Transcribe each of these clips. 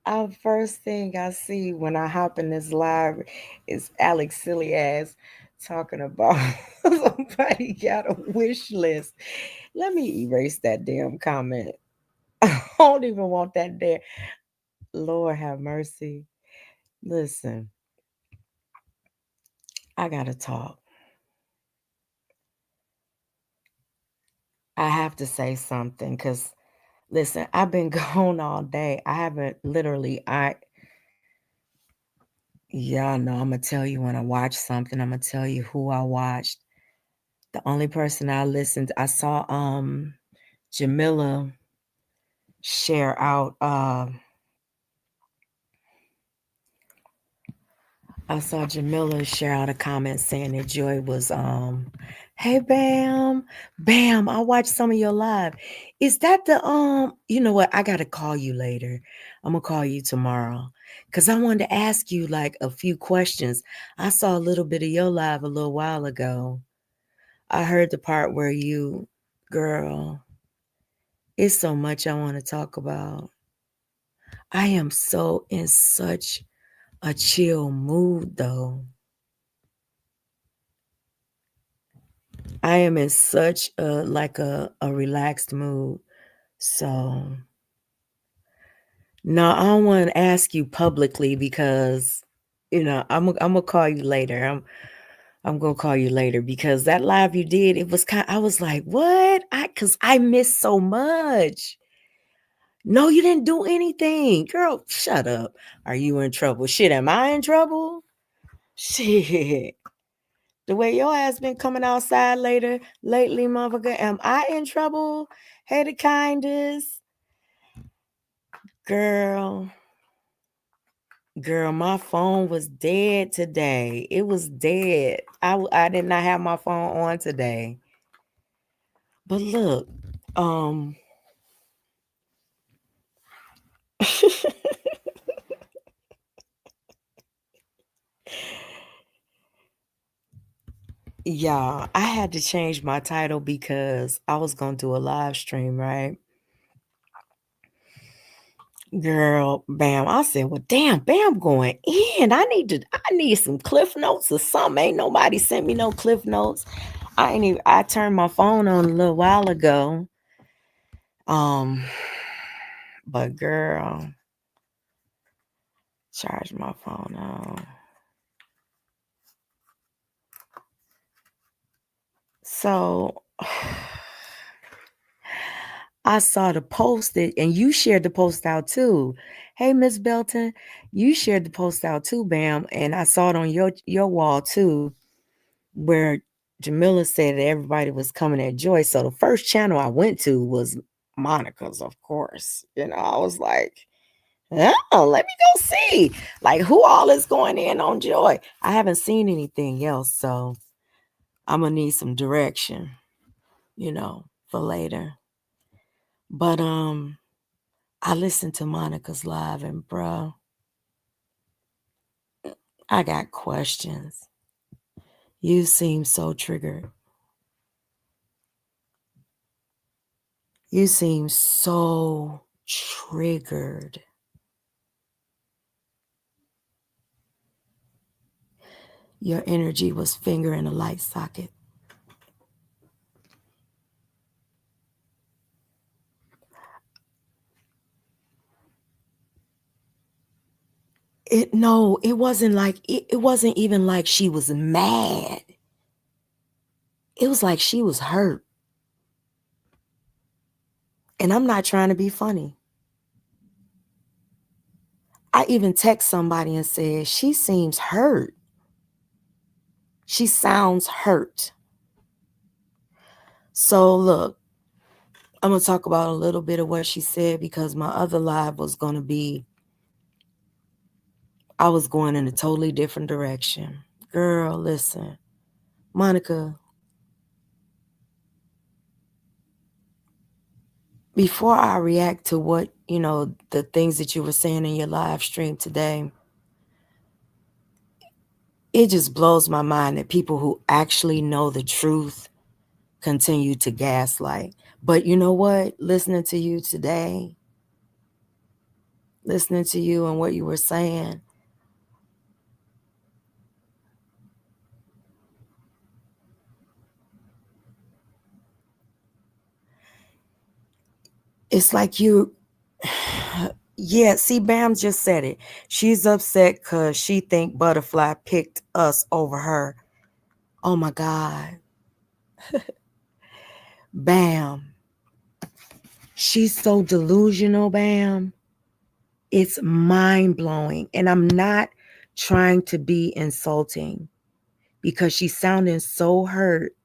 Our first thing I see when I hop in this live is Alex silly ass talking about somebody got a wish list. Let me erase that damn comment. I don't even want that there. Lord have mercy. Listen, I gotta talk. I have to say something because listen, I've been gone all day. I haven't literally y'all know I'm gonna tell you when I watch something, I'm gonna tell you who I watched. The only person I listened, I saw Jamila share out I saw Jamila share out a comment saying that Joy was hey Bam, Bam, I watched some of your live. Is that the you know what? I gotta call you later. I'm gonna call you tomorrow. Cause I wanted to ask you like a few questions. I saw a little bit of your live a little while ago. I heard the part where you, girl, it's so much I want to talk about. I am so in such a chill mood though. I am in such a relaxed mood. So no, I don't want to ask you publicly because I'm gonna call you later. I'm gonna call you later because that live you did, it was kind I was like, what? Cause I missed so much. No, you didn't do anything. Girl, shut up. Are you in trouble? Shit, am I in trouble? Shit. The way your ass been coming outside lately, motherfucker, am I in trouble? Hey, the kindest. Girl, girl, my phone was dead today. It was dead. I did not have my phone on today. But look, um, yeah, I had to change my title because I was gonna do a live stream, right? Girl, Bam. I said, well, damn, Bam going in. I need some cliff notes or something. Ain't nobody sent me no cliff notes. I turned my phone on a little while ago. Um, but girl, charge my phone on. So I saw the post and you shared the post out too. Hey, Miss Belton, you shared the post out too, Bam. And I saw it on your wall too, where Jamila said that everybody was coming at Joy. So the first channel I went to was Monica's, of course. I was like, oh, let me go see like who all is going in on Joy. I haven't seen anything else, so I'm gonna need some direction, for later. But I listened to Monica's live and bro, I got questions. You seem so triggered. You seem so triggered. Your energy was finger in a light socket. It wasn't like it wasn't even like she was mad. It was like she was hurt. And I'm not trying to be funny. I even text somebody and said, she seems hurt. She sounds hurt. So look, I'm going to talk about a little bit of what she said because my other live was going to be, I was going in a totally different direction. Girl, listen, Monica, before I react to what, the things that you were saying in your live stream today, it just blows my mind that people who actually know the truth continue to gaslight. But you know what? Listening to you today, listening to you and what you were saying. It's like you, yeah, see, Bam just said it. She's upset because she think Butterfly picked us over her. Oh my God. Bam. She's so delusional, Bam. It's mind-blowing. And I'm not trying to be insulting because she's sounding so hurt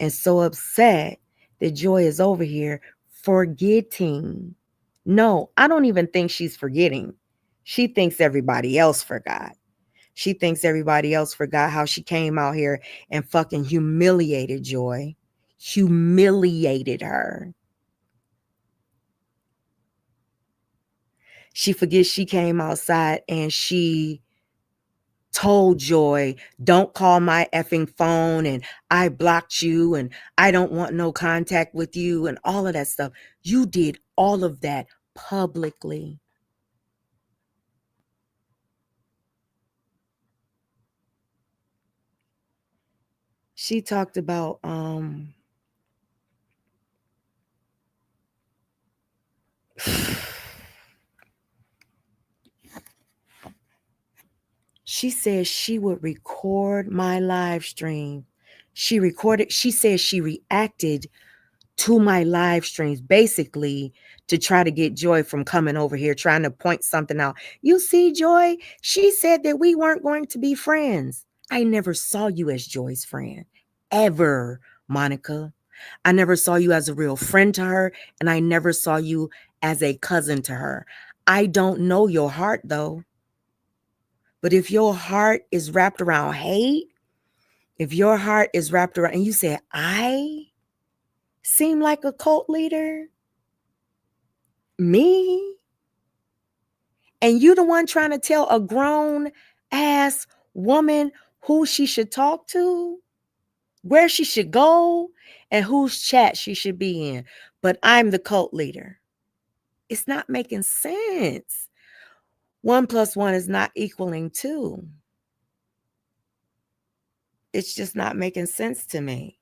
and so upset that Joy is over here forgetting. No, I don't even think she's forgetting. She thinks everybody else forgot. She thinks everybody else forgot how she came out here and fucking humiliated Joy. Humiliated her. She forgets she came outside and she told Joy, don't call my effing phone and I blocked you and I don't want no contact with you and all of that stuff. You did all of that publicly. She talked about she said she would record my live stream. She said she reacted to my live streams basically to try to get Joy from coming over here trying to point something out. You see, Joy, she said that we weren't going to be friends. I never saw you as Joy's friend ever, Monica. I never saw you as a real friend to her, and I never saw you as a cousin to her. I don't know your heart though. But if your heart is wrapped around hate, if your heart is wrapped around, and you say, I seem like a cult leader, me? And you the one trying to tell a grown ass woman who she should talk to, where she should go, and whose chat she should be in. But I'm the cult leader. It's not making sense. 1 + 1 is not equaling 2. It's just not making sense to me.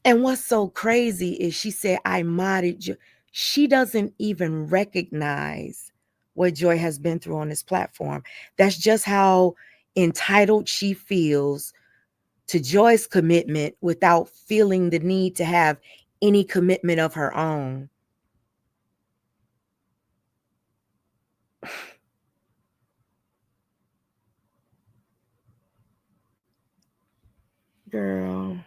And what's so crazy is she said, I modded you. She doesn't even recognize what Joy has been through on this platform. That's just how entitled she feels to Joy's commitment without feeling the need to have any commitment of her own. Girl.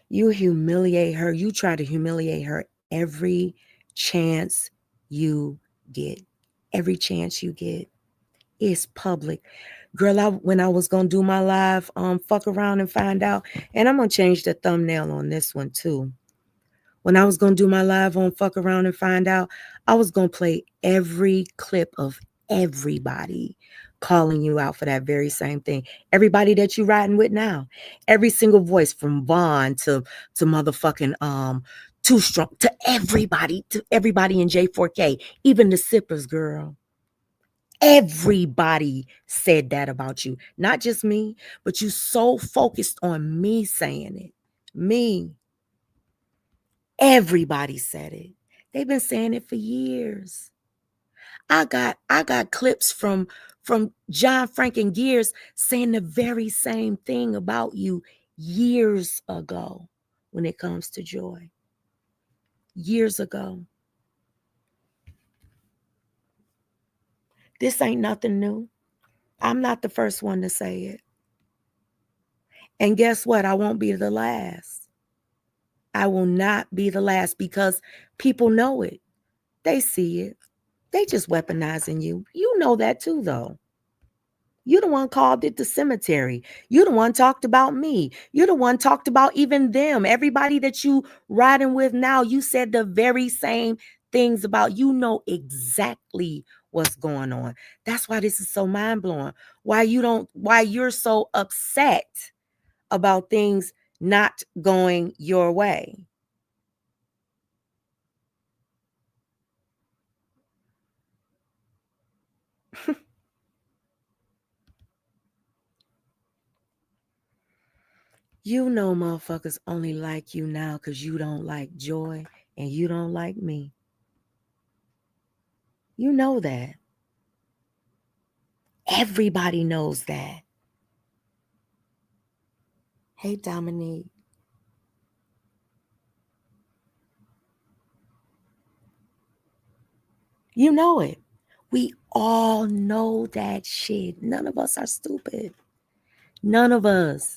You humiliate her. You try to humiliate her every chance you get. Every chance you get. It's public. Girl, when I was going to do my live, fuck around and find out. And I'm going to change the thumbnail on this one too. When I was going to do my live on fuck around and find out, I was going to play every clip of everybody calling you out for that very same thing. Everybody that you riding with now. Every single voice from Vaughn to motherfucking Too Strong, to everybody in J4K, even the sippers, girl. Everybody said that about you. Not just me, but you so focused on me saying it. Me. Everybody said it. They've been saying it for years. I got clips from John Frank and Gears saying the very same thing about you years ago when it comes to Joy. Years ago. This ain't nothing new. I'm not the first one to say it. And guess what? I won't be the last. I will not be the last because people know it. They see it. They just weaponizing you. You know that too, though. You the one called it the cemetery. You the one talked about me. You the one talked about even them. Everybody that you riding with now, you said the very same things about. You know exactly what's going on. That's why this is so mind-blowing. Why you're so upset about things not going your way. You know motherfuckers only like you now because you don't like Joy and you don't like me. You know that. Everybody knows that. Hey, Dominique. You know it. We all know that shit. None of us are stupid. None of us.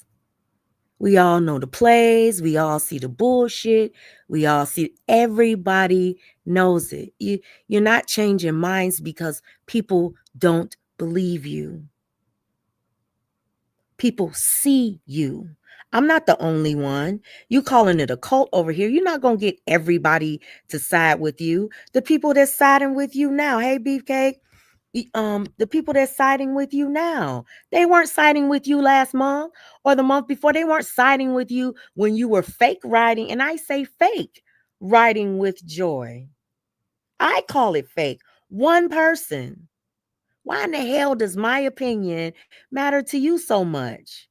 We all know the plays. We all see the bullshit. We all see, everybody knows it. You're not changing minds because people don't believe you. People see you. I'm not the only one. You calling it a cult over here. You're not going to get everybody to side with you. The people that's siding with you now, hey, Beefcake, the people that's siding with you now, they weren't siding with you last month or the month before. They weren't siding with you when you were fake riding, and I say fake riding with Joy. I call it fake. One person. Why in the hell does my opinion matter to you so much?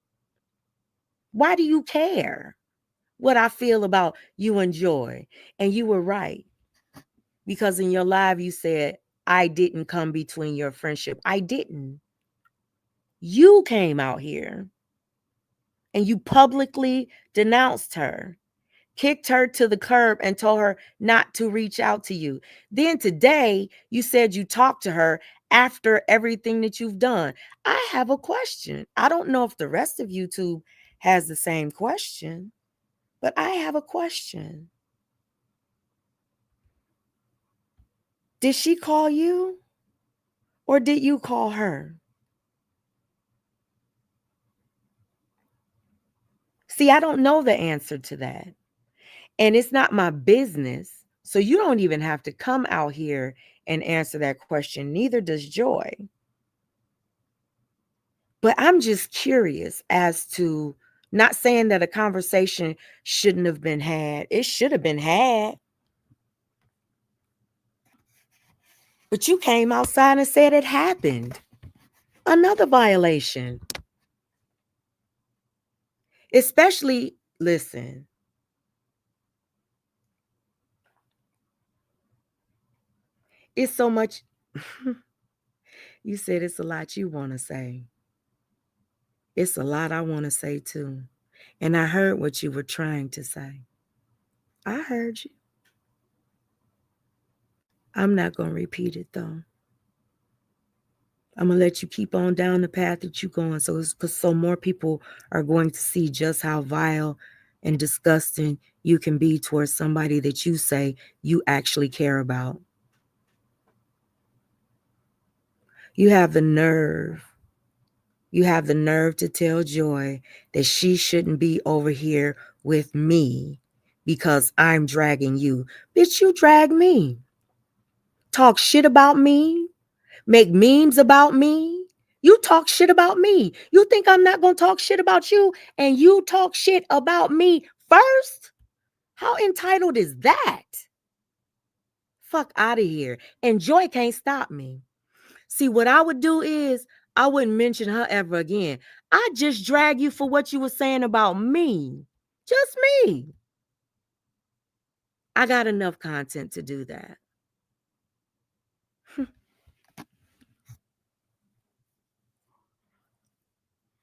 Why do you care what I feel about you and Joy? And you were right, because in your live you said I didn't come between your friendship. I didn't. You came out here and you publicly denounced her, kicked her to the curb, and told her not to reach out to you. Then today, you said you talked to her after everything that you've done. I have a question. I don't know if the rest of YouTube has the same question, but I have a question. Did she call you or did you call her? See, I don't know the answer to that. And it's not my business. So you don't even have to come out here and answer that question. Neither does Joy. But I'm just curious as to, not saying that a conversation shouldn't have been had. It should have been had. But you came outside and said it happened. Another violation. Especially, listen, it's so much. You said it's a lot you want to say. It's a lot I want to say too. And I heard what you were trying to say. I heard you. I'm not going to repeat it though. I'm going to let you keep on down the path that you're going, so more people are going to see just how vile and disgusting you can be towards somebody that you say you actually care about. You have the nerve. You have the nerve to tell Joy that she shouldn't be over here with me because I'm dragging you. Bitch, you drag me. Talk shit about me. Make memes about me. You talk shit about me. You think I'm not going to talk shit about you and you talk shit about me first? How entitled is that? Fuck out of here. And Joy can't stop me. See, what I would do is I wouldn't mention her ever again. I just drag you for what you were saying about me. Just me. I got enough content to do that.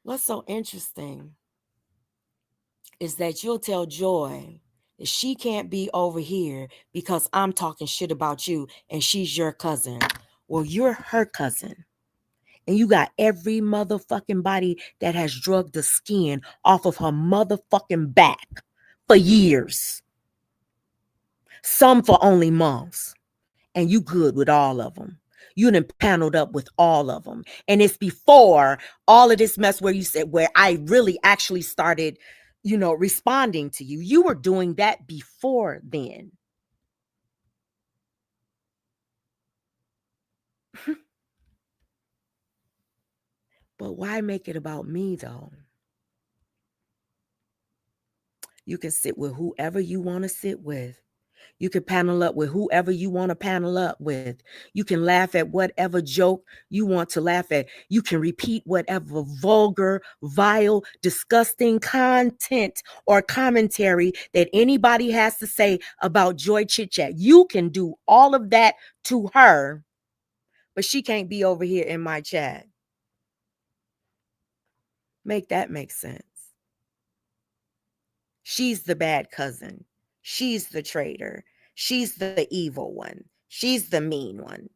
What's so interesting is that you'll tell Joy that she can't be over here because I'm talking shit about you and she's your cousin. Well, you're her cousin. And you got every motherfucking body that has drugged the skin off of her motherfucking back for years. Some for only months. And you good with all of them. You done paneled up with all of them. And it's before all of this mess where you said, where I really actually started, responding to you. You were doing that before then. But why make it about me though? You can sit with whoever you want to sit with. You can panel up with whoever you want to panel up with. You can laugh at whatever joke you want to laugh at. You can repeat whatever vulgar, vile, disgusting content or commentary that anybody has to say about Joy Chit Chat. You can do all of that to her, but she can't be over here in my chat. Make that make sense. She's the bad cousin. She's the traitor. She's the evil one. She's the mean one.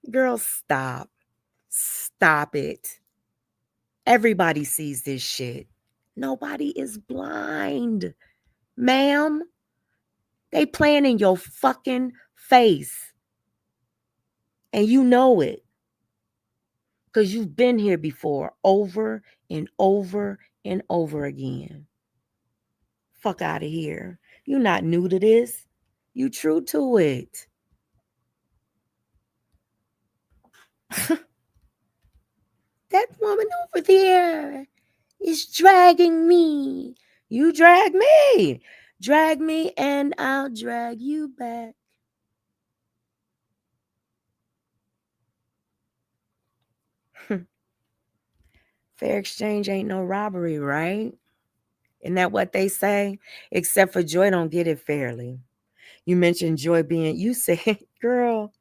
Girl, stop. Stop it. Everybody sees this shit. Nobody is blind, ma'am. They playing in your fucking face. And you know it. Because you've been here before over and over and over again. Fuck out of here. You're not new to this. You true to it. That woman over there is dragging me. You drag me. Drag me and I'll drag you back. Fair exchange ain't no robbery, right? Isn't that what they say? Except for Joy don't get it fairly. You mentioned Joy being, you said, girl,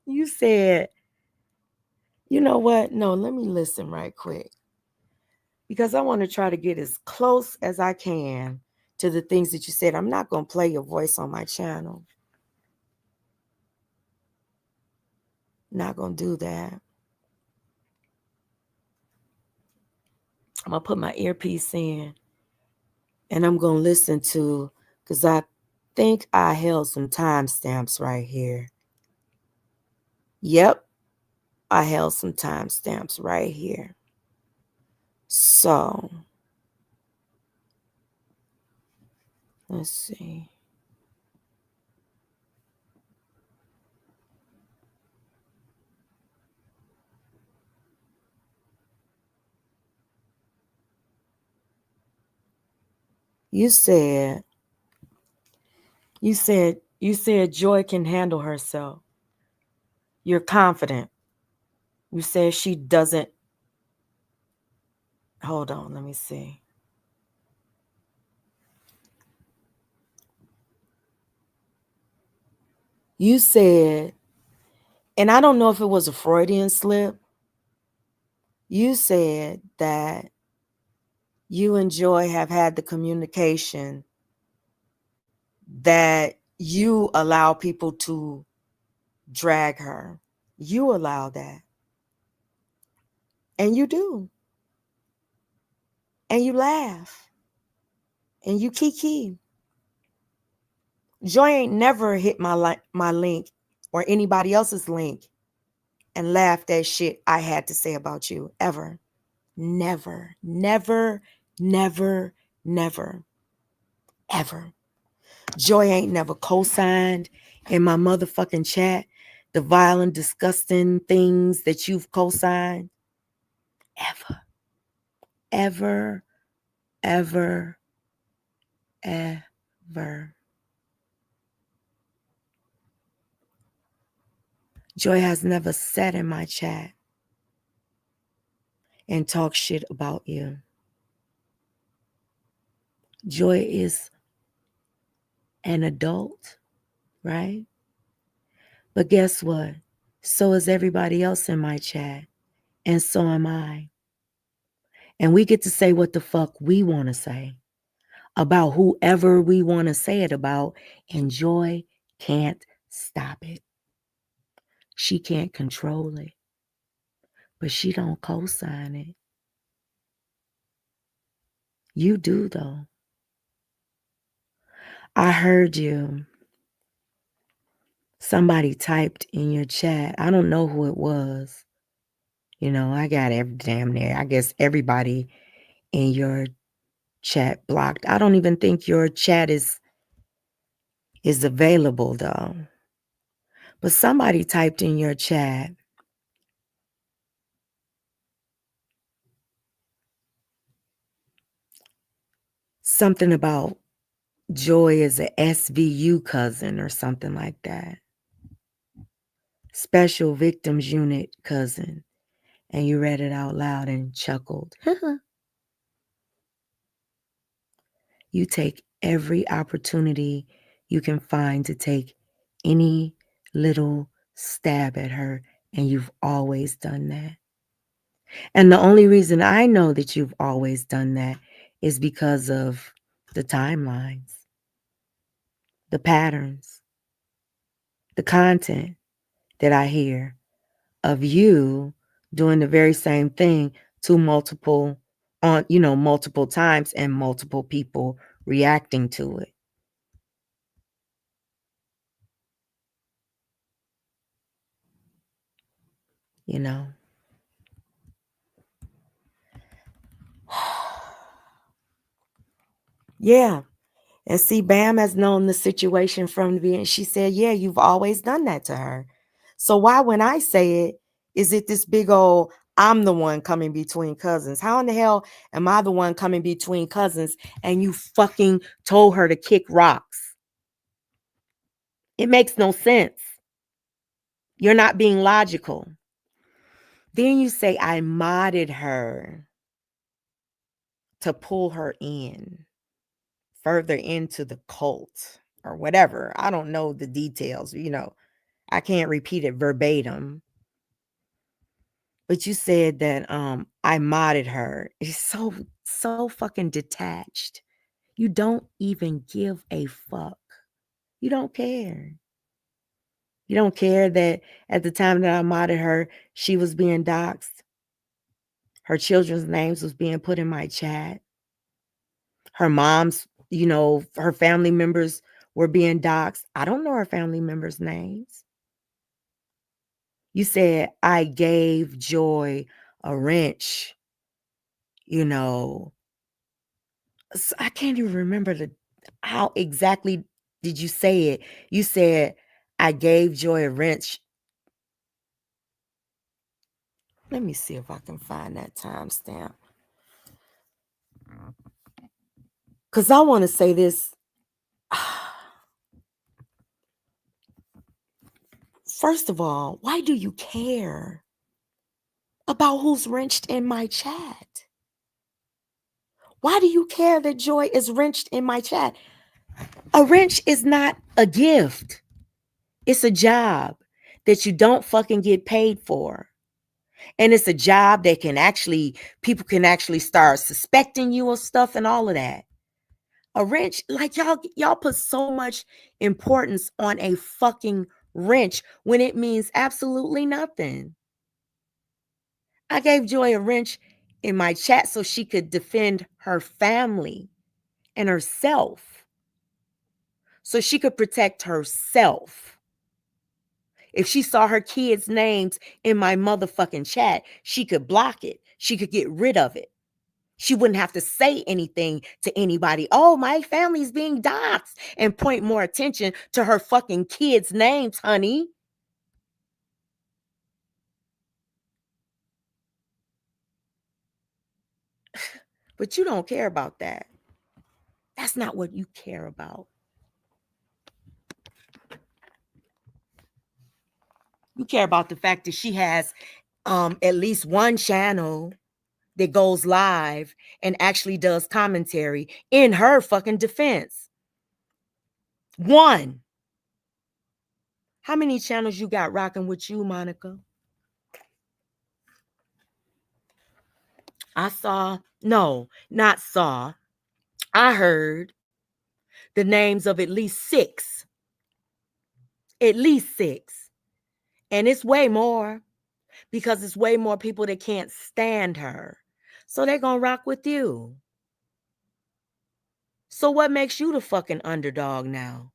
you said, you know what? No, let me listen right quick. Because I want to try to get as close as I can to the things that you said. I'm not going to play your voice on my channel. Not going to do that. I'm going to put my earpiece in and I'm going to listen to, because I think I held some timestamps right here. Yep, I held some timestamps right here. So, let's see. You said Joy can handle herself. You're confident. You said she doesn't. Hold on, let me see. You said, and I don't know if it was a Freudian slip. You said that you and Joy have had the communication that you allow people to drag her. You allow that. And you do. And you laugh. And you kiki. Joy ain't never hit my link or anybody else's link and laughed at shit I had to say about you. Ever. Never. Never. Never. Never. Ever. Joy ain't never co-signed in my motherfucking chat the violent, disgusting things that you've co-signed. Ever. Ever. Ever. Ever. Joy has never sat in my chat and talked shit about you. Joy is an adult, right? But guess what? So is everybody else in my chat. And so am I. And we get to say what the fuck we want to say about whoever we want to say it about. And Joy can't stop it. She can't control it. But she don't co-sign it. You do, though. I heard you. Somebody typed in your chat. I don't know who it was. You know, I got every damn near. I guess everybody in your chat blocked. I don't even think your chat is available though. But somebody typed in your chat, something about Joy is a SVU cousin or something like that. Special Victims Unit cousin. And you read it out loud and chuckled. You take every opportunity you can find to take any little stab at her, and you've always done that. And the only reason I know that you've always done that is because of the timelines, the patterns, the content that I hear of you doing the very same thing to multiple times and multiple people reacting to it. You know? Yeah. And see, Bam has known the situation from the beginning. She said, yeah, you've always done that to her. So why, when I say it, is it this big old, I'm the one coming between cousins? How in the hell am I the one coming between cousins and you fucking told her to kick rocks? It makes no sense. You're not being logical. Then you say, I modded her to pull her in, further into the cult or whatever. I don't know the details, I can't repeat it verbatim. But you said that I modded her. It's so fucking detached. You don't even give a fuck. You don't care. You don't care that at the time that I modded her, she was being doxxed. Her children's names was being put in my chat. Her mom's, her family members were being doxxed. I don't know her family members' names. You said I gave Joy a wrench, I can't even remember how exactly did you say it. You said I gave Joy a wrench. Let me see if I can find that timestamp. Because I want to say this. First of all, why do you care about who's wrenched in my chat? Why do you care that Joy is wrenched in my chat? A wrench is not a gift. It's a job that you don't fucking get paid for. And it's a job that people can actually start suspecting you of stuff and all of that. A wrench, like y'all put so much importance on a fucking wrench when it means absolutely nothing. I gave Joy a wrench in my chat so she could defend her family and herself. So she could protect herself. If she saw her kids' names in my motherfucking chat, she could block it. She could get rid of it. She wouldn't have to say anything to anybody. Oh, my family's being doxxed, and point more attention to her fucking kids' names, honey. But you don't care about that. That's not what you care about. You care about the fact that she has at least one channel that goes live and actually does commentary in her fucking defense. One. How many channels you got rocking with you, Monica? I heard the names of at least six. At least six. And it's way more because it's way more people that can't stand her. So they're going to rock with you. So what makes you the fucking underdog now?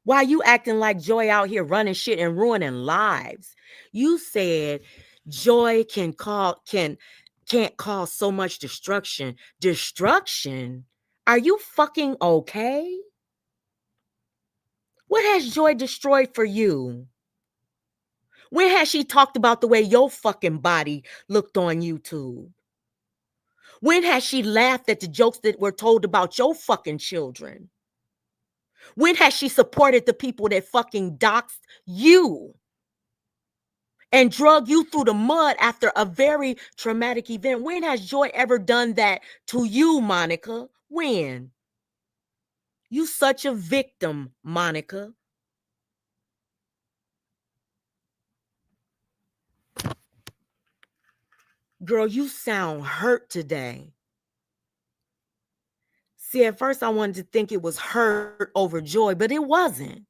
Why you acting like Joy out here running shit and ruining lives? You said Joy can't cause so much destruction. Destruction? Are you fucking okay? What has Joy destroyed for you? When has she talked about the way your fucking body looked on YouTube? When has she laughed at the jokes that were told about your fucking children? When has she supported the people that fucking doxed you and drug you through the mud after a very traumatic event? When has Joy ever done that to you, Monica? When? You such a victim, Monica. Girl, you sound hurt today. See, at first I wanted to think it was hurt over Joy, but it wasn't.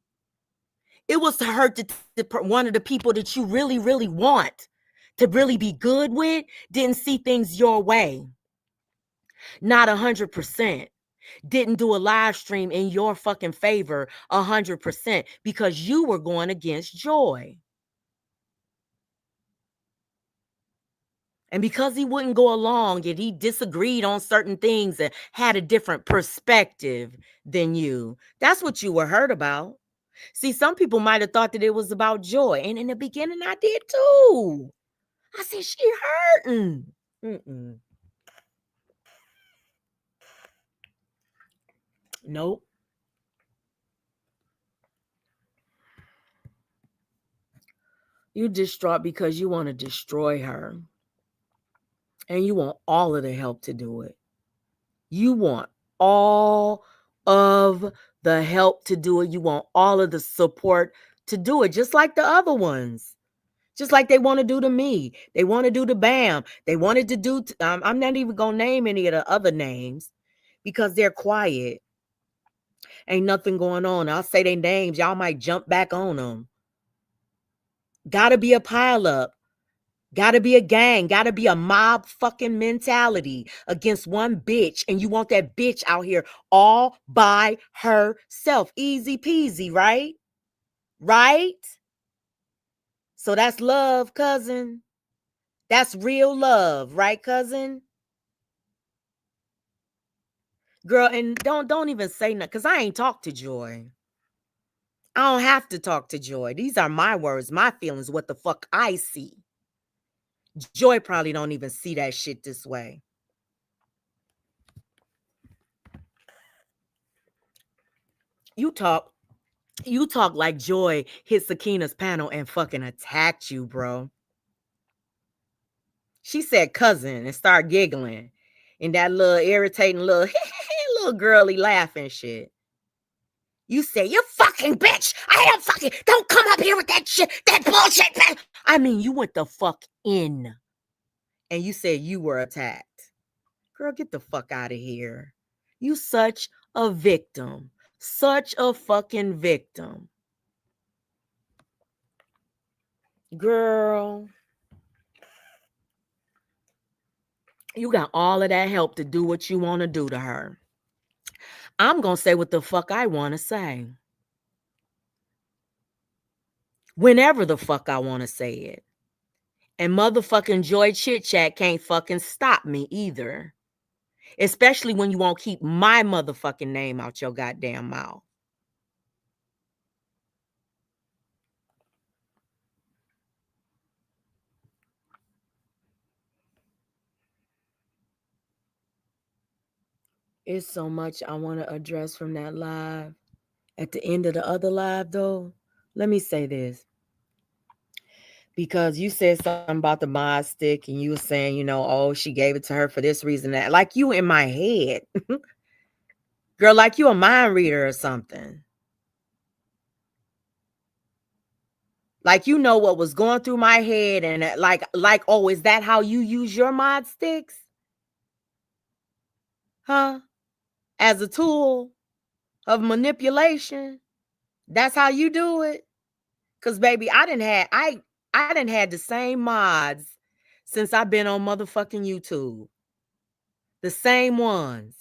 It was to hurt one of the people that you really, really want to really be good with, didn't see things your way. Not 100%. Didn't do a live stream in your fucking favor 100% because you were going against Joy. And because he wouldn't go along and he disagreed on certain things and had a different perspective than you, that's what you were hurt about. See, some people might have thought that it was about Joy. And in the beginning, I did too. I said, she hurting. Mm-mm. Nope. You distraught because you want to destroy her. And you want all of the help to do it. You want all of the help to do it. You want all of the support to do it, just like the other ones. Just like they want to do to me. They want to do to Bam. They wanted to do, I'm not even going to name any of the other names because they're quiet. Ain't nothing going on. I'll say their names. Y'all might jump back on them. Gotta be a pileup. Gotta be a gang. Gotta be a mob fucking mentality against one bitch. And you want that bitch out here all by herself. Easy peasy, right? Right? So that's love, cousin. That's real love, right, cousin? Girl, and don't even say nothing, because I ain't talked to Joy. I don't have to talk to Joy. These are my words, my feelings, what the fuck I see. Joy probably don't even see that shit this way. You talk like Joy hit Sakina's panel and fucking attacked you, bro. She said cousin and started giggling. And that little irritating little little girly laughing shit. You say, you fucking bitch. I am fucking, don't come up here with that shit, that bullshit. I mean, you went the fuck in. And you said you were attacked. Girl, get the fuck out of here. You such a victim. Such a fucking victim. Girl. You got all of that help to do what you want to do to her. I'm going to say what the fuck I want to say. Whenever the fuck I want to say it. And motherfucking Joy Chit Chat can't fucking stop me either. Especially when you won't keep my motherfucking name out your goddamn mouth. It's so much I want to address from that live. At the end of the other live, though, let me say this. Because you said something about the mod stick and you were saying, you know, oh, she gave it to her for this reason, that like you in my head. Girl, like you a mind reader or something. Like you know what was going through my head and like, oh, is that how you use your mod sticks? Huh? As a tool of manipulation? That's how you do it? Cause baby, I didn't had the same mods since I've been on motherfucking YouTube. The same ones.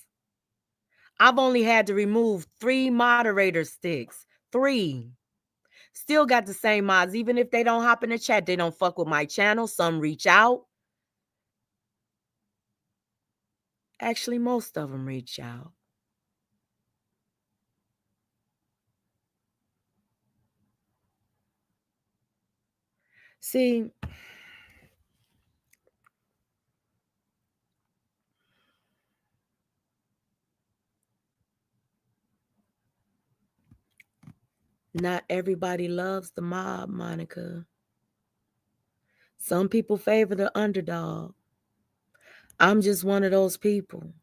I've only had to remove 3 moderator sticks. 3. Still got the same mods. Even if they don't hop in the chat, they don't fuck with my channel. Some reach out. Actually, most of them reach out. See, Not everybody loves the mob, Monica. Some people favor the underdog. I'm just one of those people.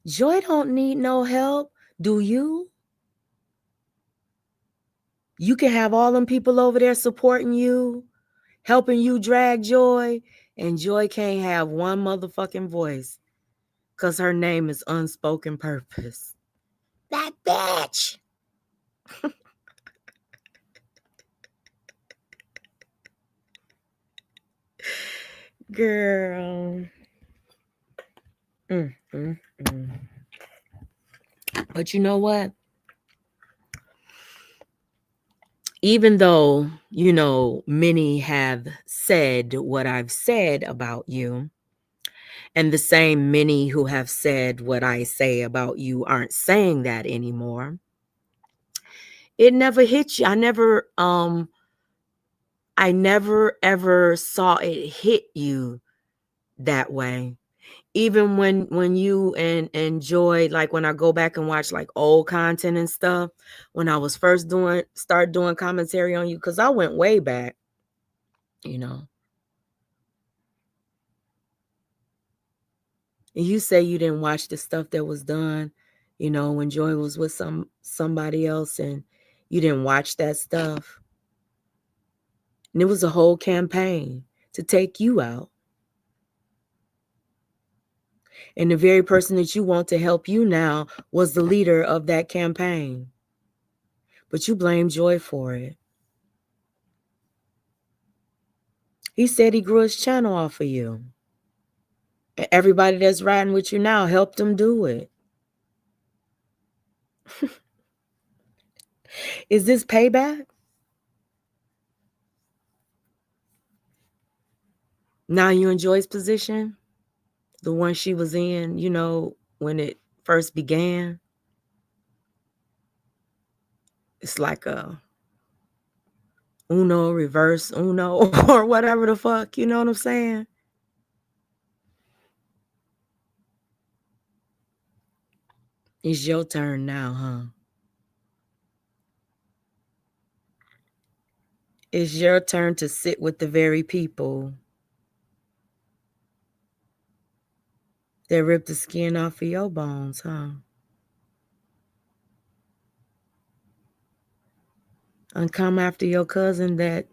Joy don't need no help, do you? You can have all them people over there supporting you, helping you drag Joy, and Joy can't have one motherfucking voice because her name is Unspoken Purpose. That bitch. Girl. Mm, mm, mm. But you know what? Even though, many have said what I've said about you, and the same many who have said what I say about you aren't saying that anymore, it never hit you. I never ever saw it hit you that way. Even when you and Joy, like when I go back and watch like old content and stuff, when I was first start doing commentary on you, because I went way back, and you say you didn't watch the stuff that was done, when Joy was with somebody else, and you didn't watch that stuff. And it was a whole campaign to take you out. And the very person that you want to help you now was the leader of that campaign. But you blame Joy for it. He said he grew his channel off of you. And everybody that's riding with you now helped him do it. Is this payback? Now you in Joy's position? The one she was in, when it first began? It's like a Uno, reverse Uno, or whatever the fuck, you know what I'm saying? It's your turn now, huh? It's your turn to sit with the very people that ripped the skin off of your bones, huh? And come after your cousin that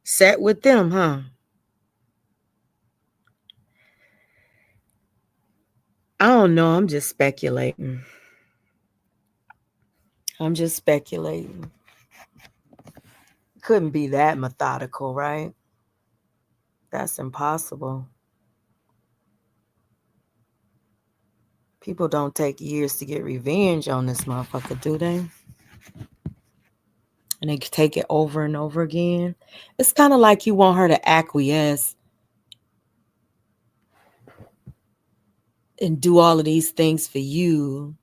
sat with them, huh? I don't know. I'm just speculating. Couldn't be that methodical, right? That's impossible. People don't take years to get revenge on this motherfucker, do they? And they take it over and over again. It's kind of like you want her to acquiesce and do all of these things for you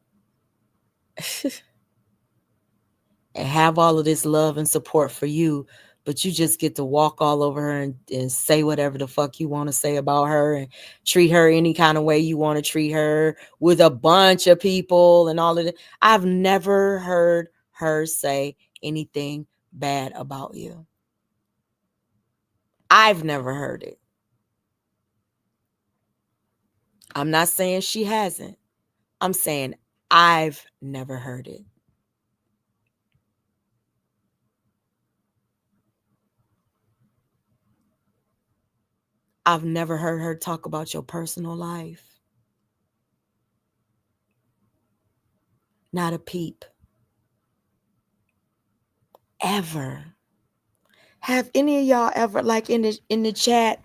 and have all of this love and support for you, but you just get to walk all over her and say whatever the fuck you want to say about her and treat her any kind of way you want to treat her with a bunch of people and all of that. I've never heard her say anything bad about you. I've never heard it. I'm not saying she hasn't. I'm saying I've never heard it. I've never heard her talk about your personal life. Not a peep. Ever. Have any of y'all ever, like in the chat,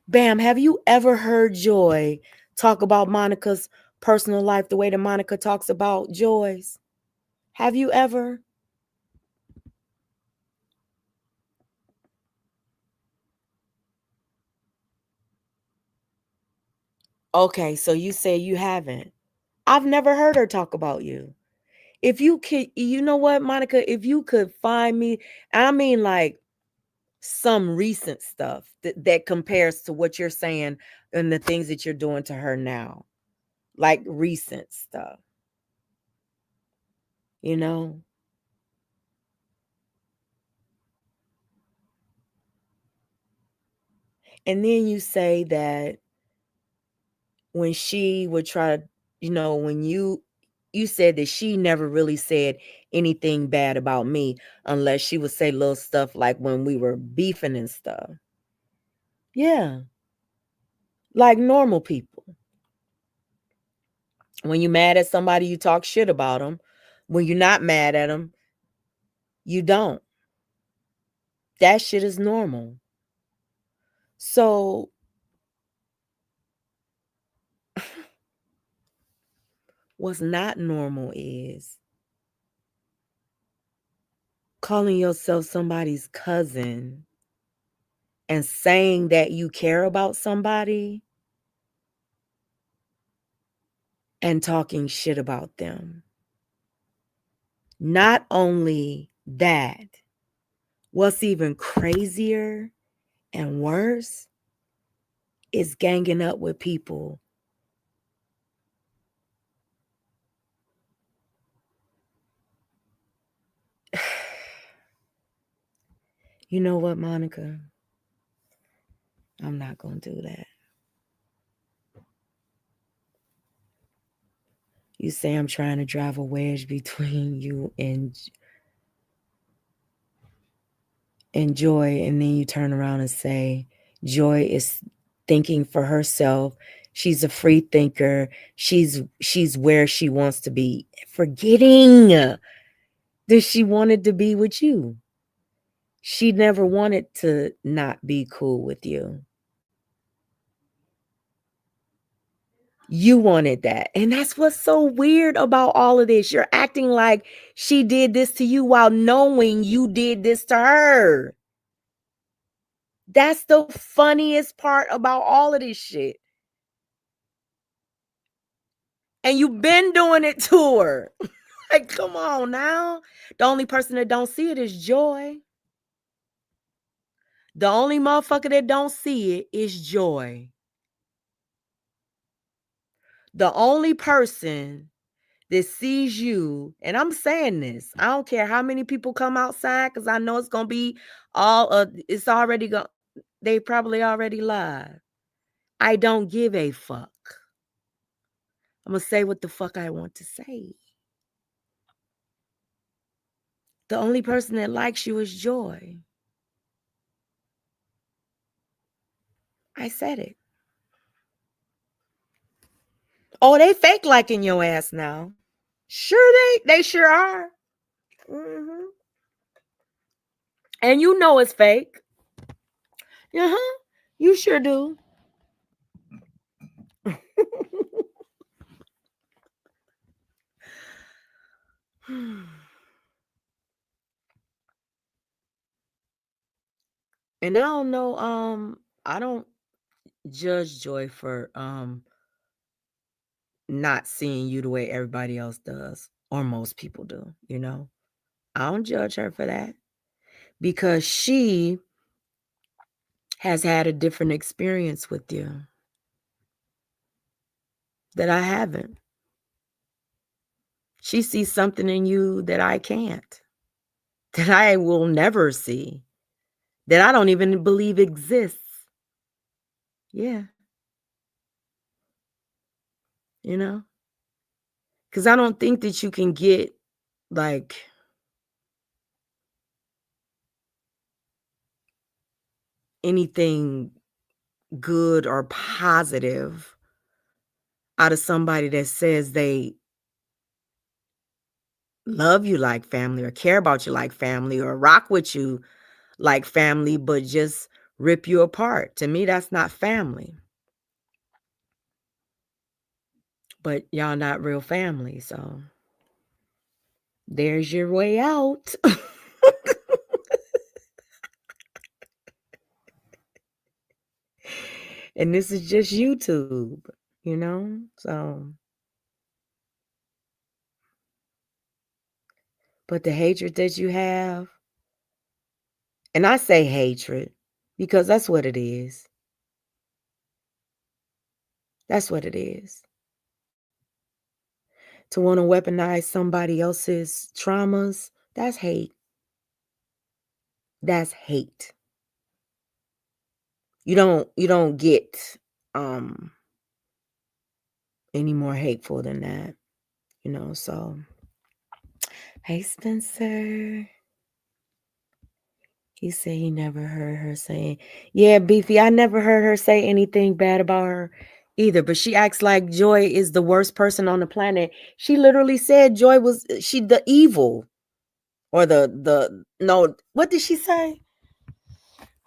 Bam, have you ever heard Joy talk about Monica's personal life the way that Monica talks about Joy's? Have you ever? Okay, so you say you haven't. I've never heard her talk about you. If you could, you know what, Monica, if you could find me, I mean like some recent stuff that compares to what you're saying and the things that you're doing to her now. Like recent stuff. you know? And then you say that when she would try to, when you said that she never really said anything bad about me unless she would say little stuff like when we were beefing and stuff. Yeah, like normal people. When you're mad at somebody, you talk shit about them. When you're not mad at them, you don't. That shit is normal. So, what's not normal is calling yourself somebody's cousin and saying that you care about somebody and talking shit about them. Not only that, what's even crazier and worse is ganging up with people. You know what, Monica? I'm not going to do that. You say I'm trying to drive a wedge between you and Joy, and then you turn around and say Joy is thinking for herself. She's a free thinker. She's where she wants to be, forgetting that she wanted to be with you. She never wanted to not be cool with you. You wanted that. And that's what's so weird about all of this. You're acting like she did this to you while knowing you did this to her. That's the funniest part about all of this shit. And you've been doing it to her. Like, come on now. The only person that don't see it is Joy. The only motherfucker that don't see it is Joy. The only person that sees you, and I'm saying this, I don't care how many people come outside, because I know it's gonna be it's already they probably already live. I don't give a fuck. I'm gonna say what the fuck I want to say. The only person that likes you is Joy. I said it. Oh, they fake liking your ass now. Sure, they sure are. Mm-hmm. And you know it's fake. Uh-huh. You sure do. And I don't know, I don't judge Joy for not seeing you the way everybody else does, or most people do, I don't judge her for that, because she has had a different experience with you that I haven't. She sees something in you that I can't, that I will never see, that I don't even believe exists. Yeah. Because I don't think that you can get like anything good or positive out of somebody that says they love you like family, or care about you like family, or rock with you like family, but just rip you apart. To me, that's not family. But y'all not real family, so there's your way out. And this is just YouTube, So, but the hatred that you have, and I say hatred because that's what it is. That's what it is. to want to weaponize somebody else's traumas, that's hate. That's hate. You don't get any more hateful than that, so hey Spencer. He said he never heard her say, yeah, Beefy, I never heard her say anything bad about her either, but she acts like Joy is the worst person on the planet. She literally said Joy was the evil, or no, what did she say?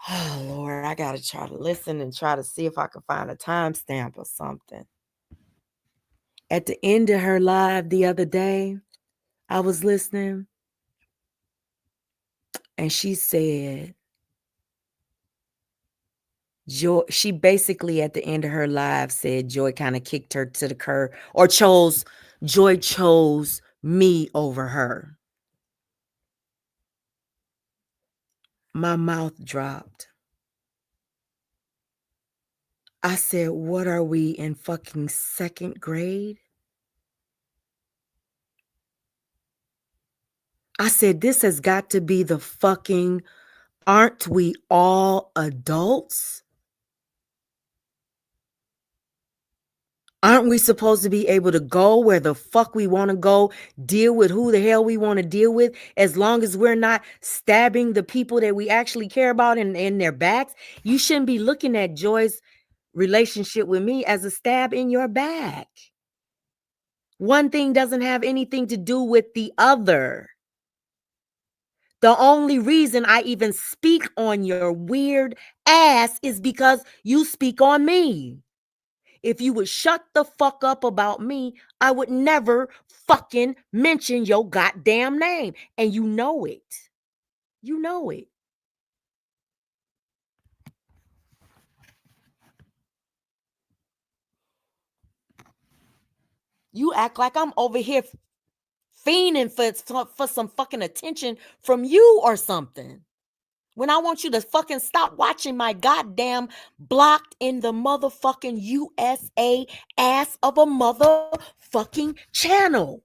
Oh Lord, I gotta try to listen and try to see if I can find a timestamp or something. At the end of her live the other day, I was listening, and she said Joy, she basically at the end of her live said Joy kind of kicked her to the curb, or Joy chose me over her. My mouth dropped. I said, what are we in fucking second grade? I said, this has got to be the fucking, aren't we all adults? Aren't we supposed to be able to go where the fuck we want to go, deal with who the hell we want to deal with, as long as we're not stabbing the people that we actually care about in their backs? You shouldn't be looking at Joy's relationship with me as a stab in your back. One thing doesn't have anything to do with the other. The only reason I even speak on your weird ass is because you speak on me. If you would shut the fuck up about me, I would never fucking mention your goddamn name. And you know it. You know it. You act like I'm over here fiending for some fucking attention from you or something, when I want you to fucking stop watching my goddamn blocked in the motherfucking USA ass of a motherfucking channel.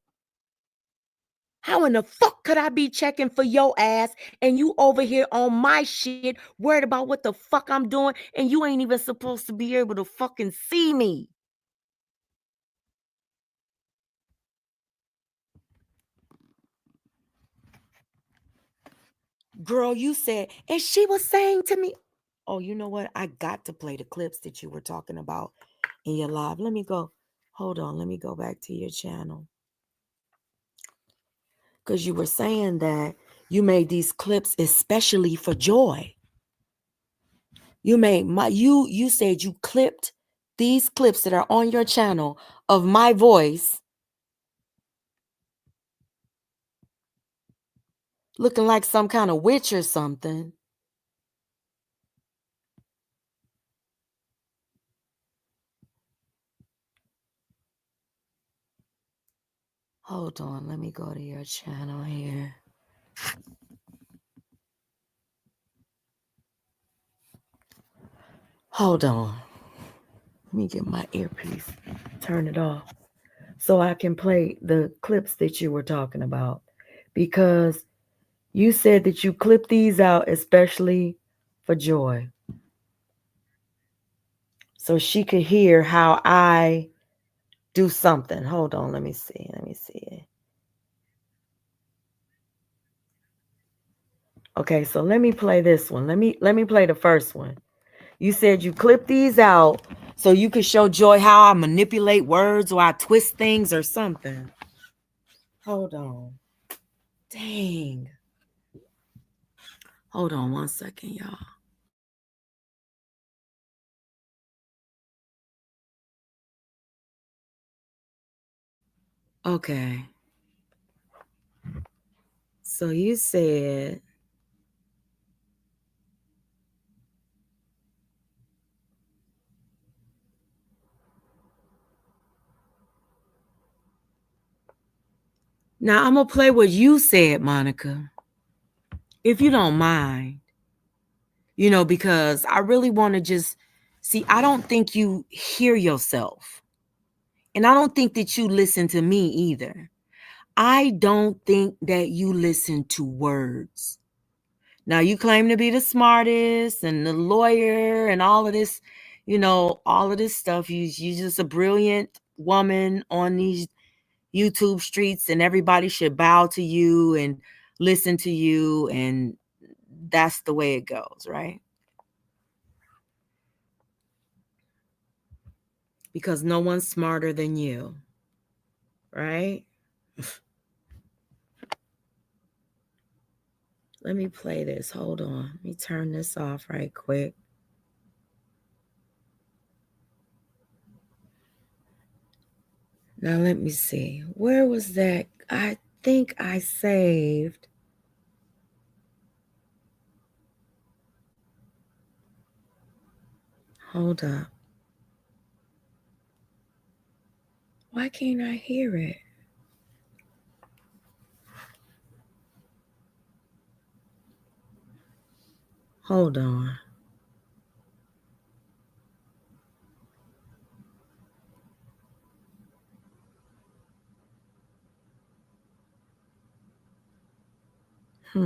How in the fuck could I be checking for your ass and you over here on my shit worried about what the fuck I'm doing, and you ain't even supposed to be able to fucking see me? Girl, you said, and she was saying to me, oh, you know what? I got to play the clips that you were talking about in your live. Let me go. Hold on. Let me go back to your channel. Because you were saying that you made these clips especially for Joy. You said you clipped these clips that are on your channel of my voice looking like some kind of witch or something. Hold on, let me go to your channel here. Hold on. Let me get my earpiece. Turn it off so I can play the clips that you were talking about. Because you said that you clipped these out especially for Joy, so she could hear how I do something. Hold on, let me see. Okay, so let me play this one. Let me play the first one. You said you clip these out so you could show Joy how I manipulate words or I twist things or something. Hold on. Dang. Hold on 1 second, y'all. Okay. So you said, now I'm going to play what you said, Monica, if you don't mind, because I really want to just see. I don't think you hear yourself. And I don't think that you listen to me either. I don't think that you listen to words. Now, you claim to be the smartest and the lawyer and all of this, all of this stuff. You're just a brilliant woman on these YouTube streets, and everybody should bow to you and listen to you. And that's the way it goes, right? Because no one's smarter than you, right? Let me play this. Hold on. Let me turn this off right quick. Now, let me see. Where was that? I think I saved. Hold up. Why can't I hear it? Hold on. I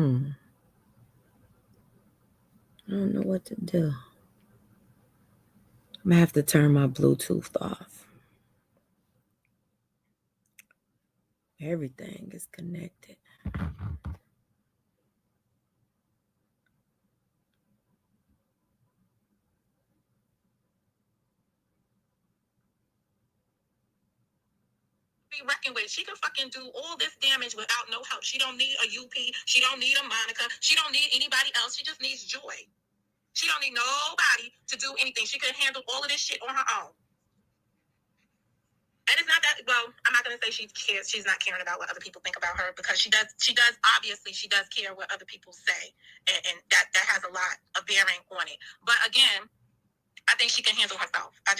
don't know what to do. I'm going to have to turn my Bluetooth off. Everything is connected. Be reckoned with. She can fucking do all this damage without no help. She don't need a UP. She don't need a Monica. She don't need anybody else. She just needs Joy. She don't need nobody to do anything. She can handle all of this shit on her own. And it's not that, well, I'm not going to say she cares. She's not caring about what other people think about her, because she does, obviously, she does care what other people say. And that has a lot of bearing on it. But again, I think she can handle herself. I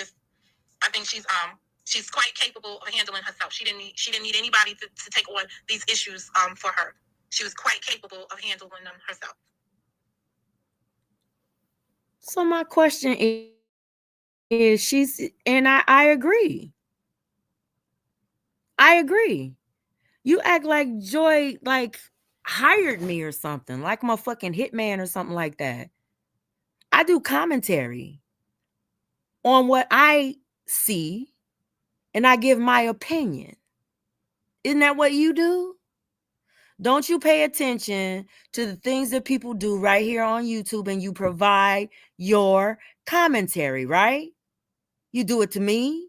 think she's quite capable of handling herself. She didn't need anybody to take on these issues for her. She was quite capable of handling them herself. So my question is and I agree. I agree. You act like Joy hired me or something, like I'm a fucking hitman or something like that. I do commentary on what I see, and I give my opinion. Isn't that what you do? Don't you pay attention to the things that people do right here on YouTube, and you provide your commentary, right? You do it to me.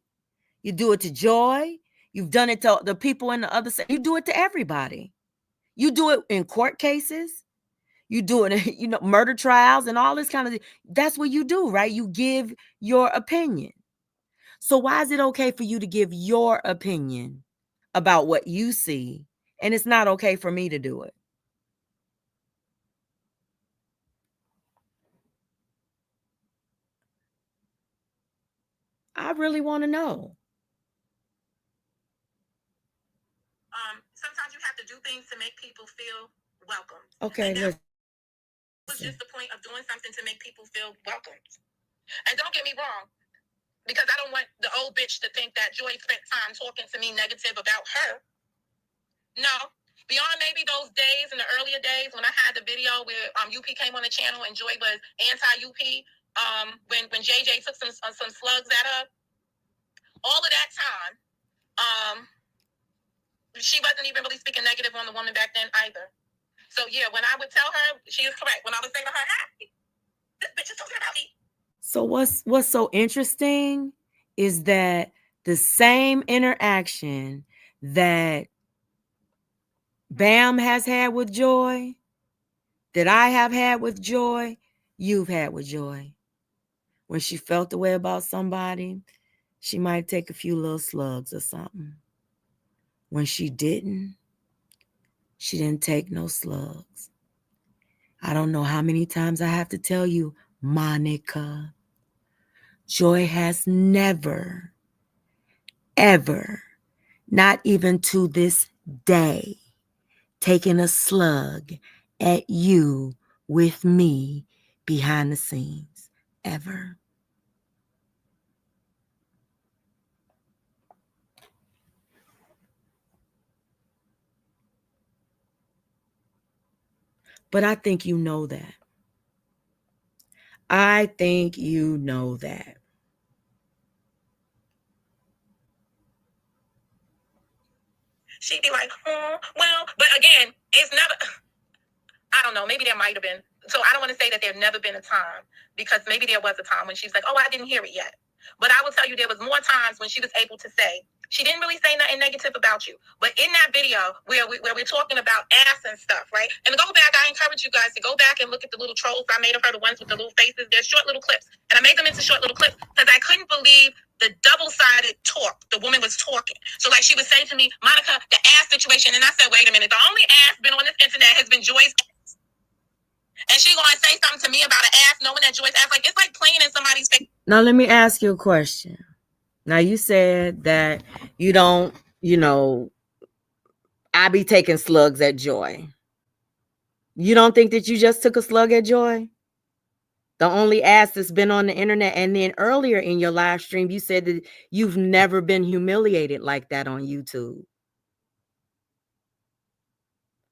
You do it to Joy. You've done it to the people in the other side. You do it to everybody. You do it in court cases. You do it in, murder trials and all this kind of thing. That's what you do, right? You give your opinion. So why is it okay for you to give your opinion about what you see, and it's not okay for me to do it? I really want to know. Sometimes you have to do things to make people feel welcome. Okay, that was just the point of doing something to make people feel welcome. And don't get me wrong, because I don't want the old bitch to think that Joy spent time talking to me negative about her. No. Beyond maybe those days, in the earlier days, when I had the video where UP came on the channel and Joy was anti-UP, when JJ took some slugs at her, all of that time, she wasn't even really speaking negative on the woman back then either. So yeah, when I would tell her, she is correct. When I would say to her, "Hey, this bitch is talking about me." So what's so interesting is that the same interaction that Bam has had with Joy, that I have had with Joy, you've had with Joy. When she felt the way about somebody, she might take a few little slugs or something. When she didn't take no slugs. I don't know how many times I have to tell you, Monica, Joy has never, ever, not even to this day, taken a slug at you with me behind the scenes. Ever. But I think you know that. I think you know that. She'd be like, oh, well, but again, it's never, I don't know, maybe there might have been. So I don't want to say that there's never been a time, because maybe there was a time when she was like, oh, I didn't hear it yet. But I will tell you, there was more times when she was able to say, she didn't really say nothing negative about you. But in that video where we're talking about ass and stuff, right? And go back, I encourage you guys to go back and look at the little trolls I made of her, the ones with the little faces. They're short little clips. And I made them into short little clips because I couldn't believe the double-sided talk the woman was talking. So like she was saying to me, Monica, the ass situation. And I said, wait a minute, the only ass been on this internet has been Joy's. And she gonna say something to me about an ass, knowing that Joy's ass, like it's like playing in somebody's face. Now let me ask you a question. Now you said that you don't, I be taking slugs at Joy. You don't think that you just took a slug at Joy? The only ass that's been on the internet. And then earlier in your live stream, you said that you've never been humiliated like that on YouTube.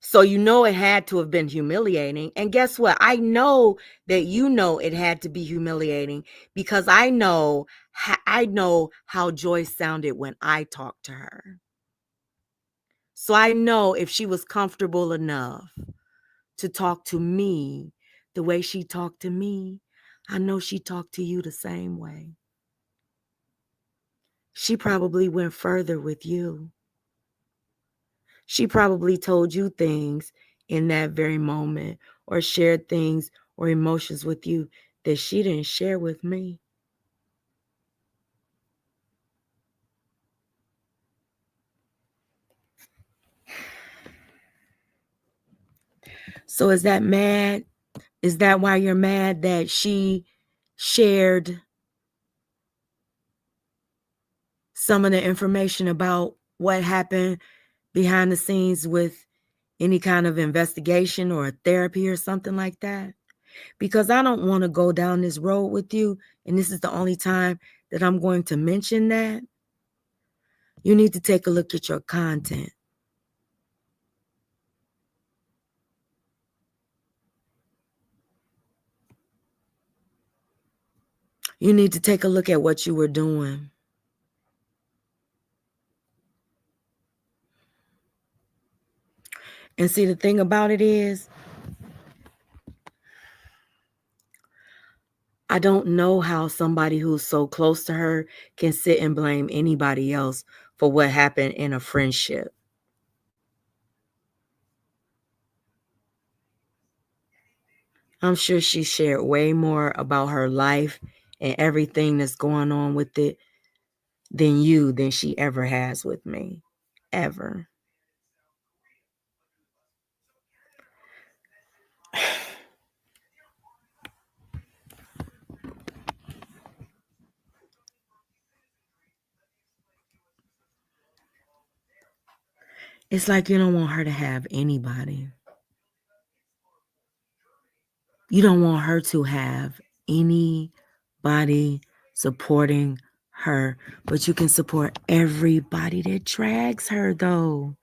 So you know it had to have been humiliating. And guess what? I know that you know it had to be humiliating because I know how Joyce sounded when I talked to her. So I know if she was comfortable enough to talk to me the way she talked to me, I know she talked to you the same way. She probably went further with you. She probably told you things in that very moment or shared things or emotions with you that she didn't share with me. So is that mad? Is that why you're mad that she shared some of the information about what happened behind the scenes with any kind of investigation or therapy or something like that? Because I don't want to go down this road with you, and this is the only time that I'm going to mention that. You need to take a look at your content. You need to take a look at what you were doing. And see, the thing about it is, I don't know how somebody who's so close to her can sit and blame anybody else for what happened in a friendship. I'm sure she shared way more about her life and everything that's going on with it than she ever has with me. Ever. It's like you don't want her to have anybody. You don't want her to have anybody supporting her, but you can support everybody that drags her, though.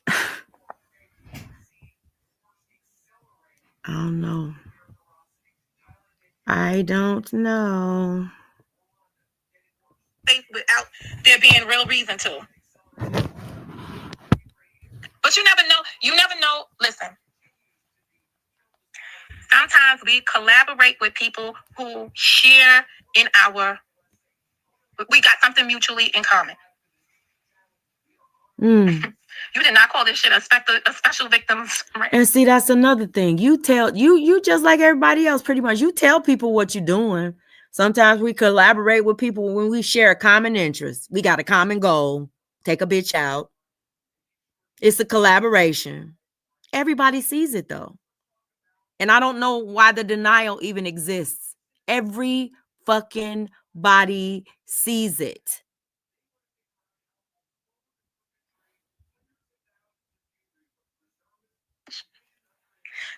I don't know. I don't know. Without there being real reason to. But you never know. You never know. Listen. Sometimes we collaborate with people who share in we got something mutually in common. You did not call this shit a special victims. Right? And see, that's another thing. You just like everybody else, pretty much. You tell people what you're doing. Sometimes we collaborate with people when we share a common interest. We got a common goal. Take a bitch out. It's a collaboration. Everybody sees it though. And I don't know why the denial even exists. Every fucking body sees it.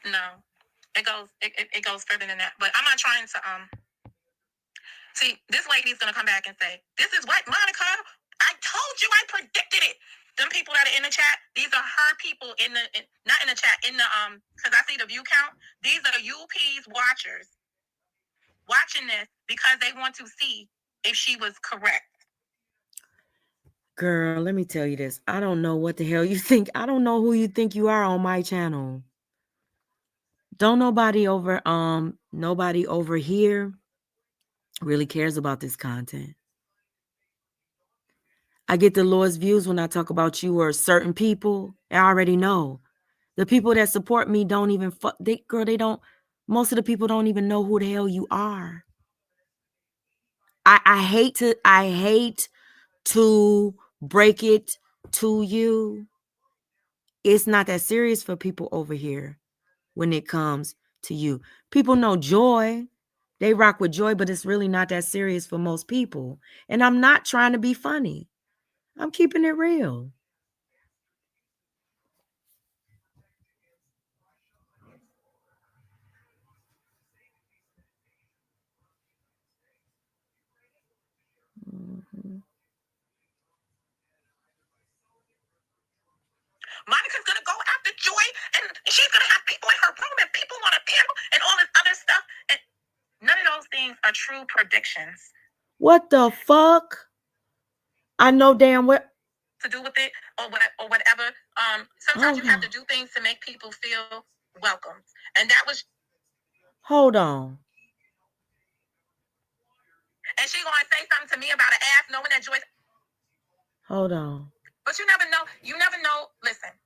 No, it goes further than that. But I'm not trying to see. This lady's gonna come back and say, "This is what, Monica? I told you, I predicted it." Them people that are in the chat, these are her people not in the chat, in the because I see the view count. These are UP's watchers watching this because they want to see if she was correct. Girl, let me tell you this. I don't know what the hell you think. I don't know who you think you are on my channel. Don't nobody over here really cares about this content. I get the lowest views when I talk about you or certain people. I already know. The people that support me don't even most of the people don't even know who the hell you are. I hate to break it to you. It's not that serious for people over here when it comes to you. People know Joy. They rock with Joy, but it's really not that serious for most people. And I'm not trying to be funny. I'm keeping it real. Mm-hmm. Monica's gonna go after Joy, and she's gonna have people in her room and people on a panel and all this other stuff. And none of those things are true predictions. What the fuck? I know damn well to do with it or whatever. Sometimes you have to do things to make people feel welcome, and that was. Hold on. And she gonna say something to me about an ass, knowing that Joyce. Hold on. But you never know. You never know. Listen.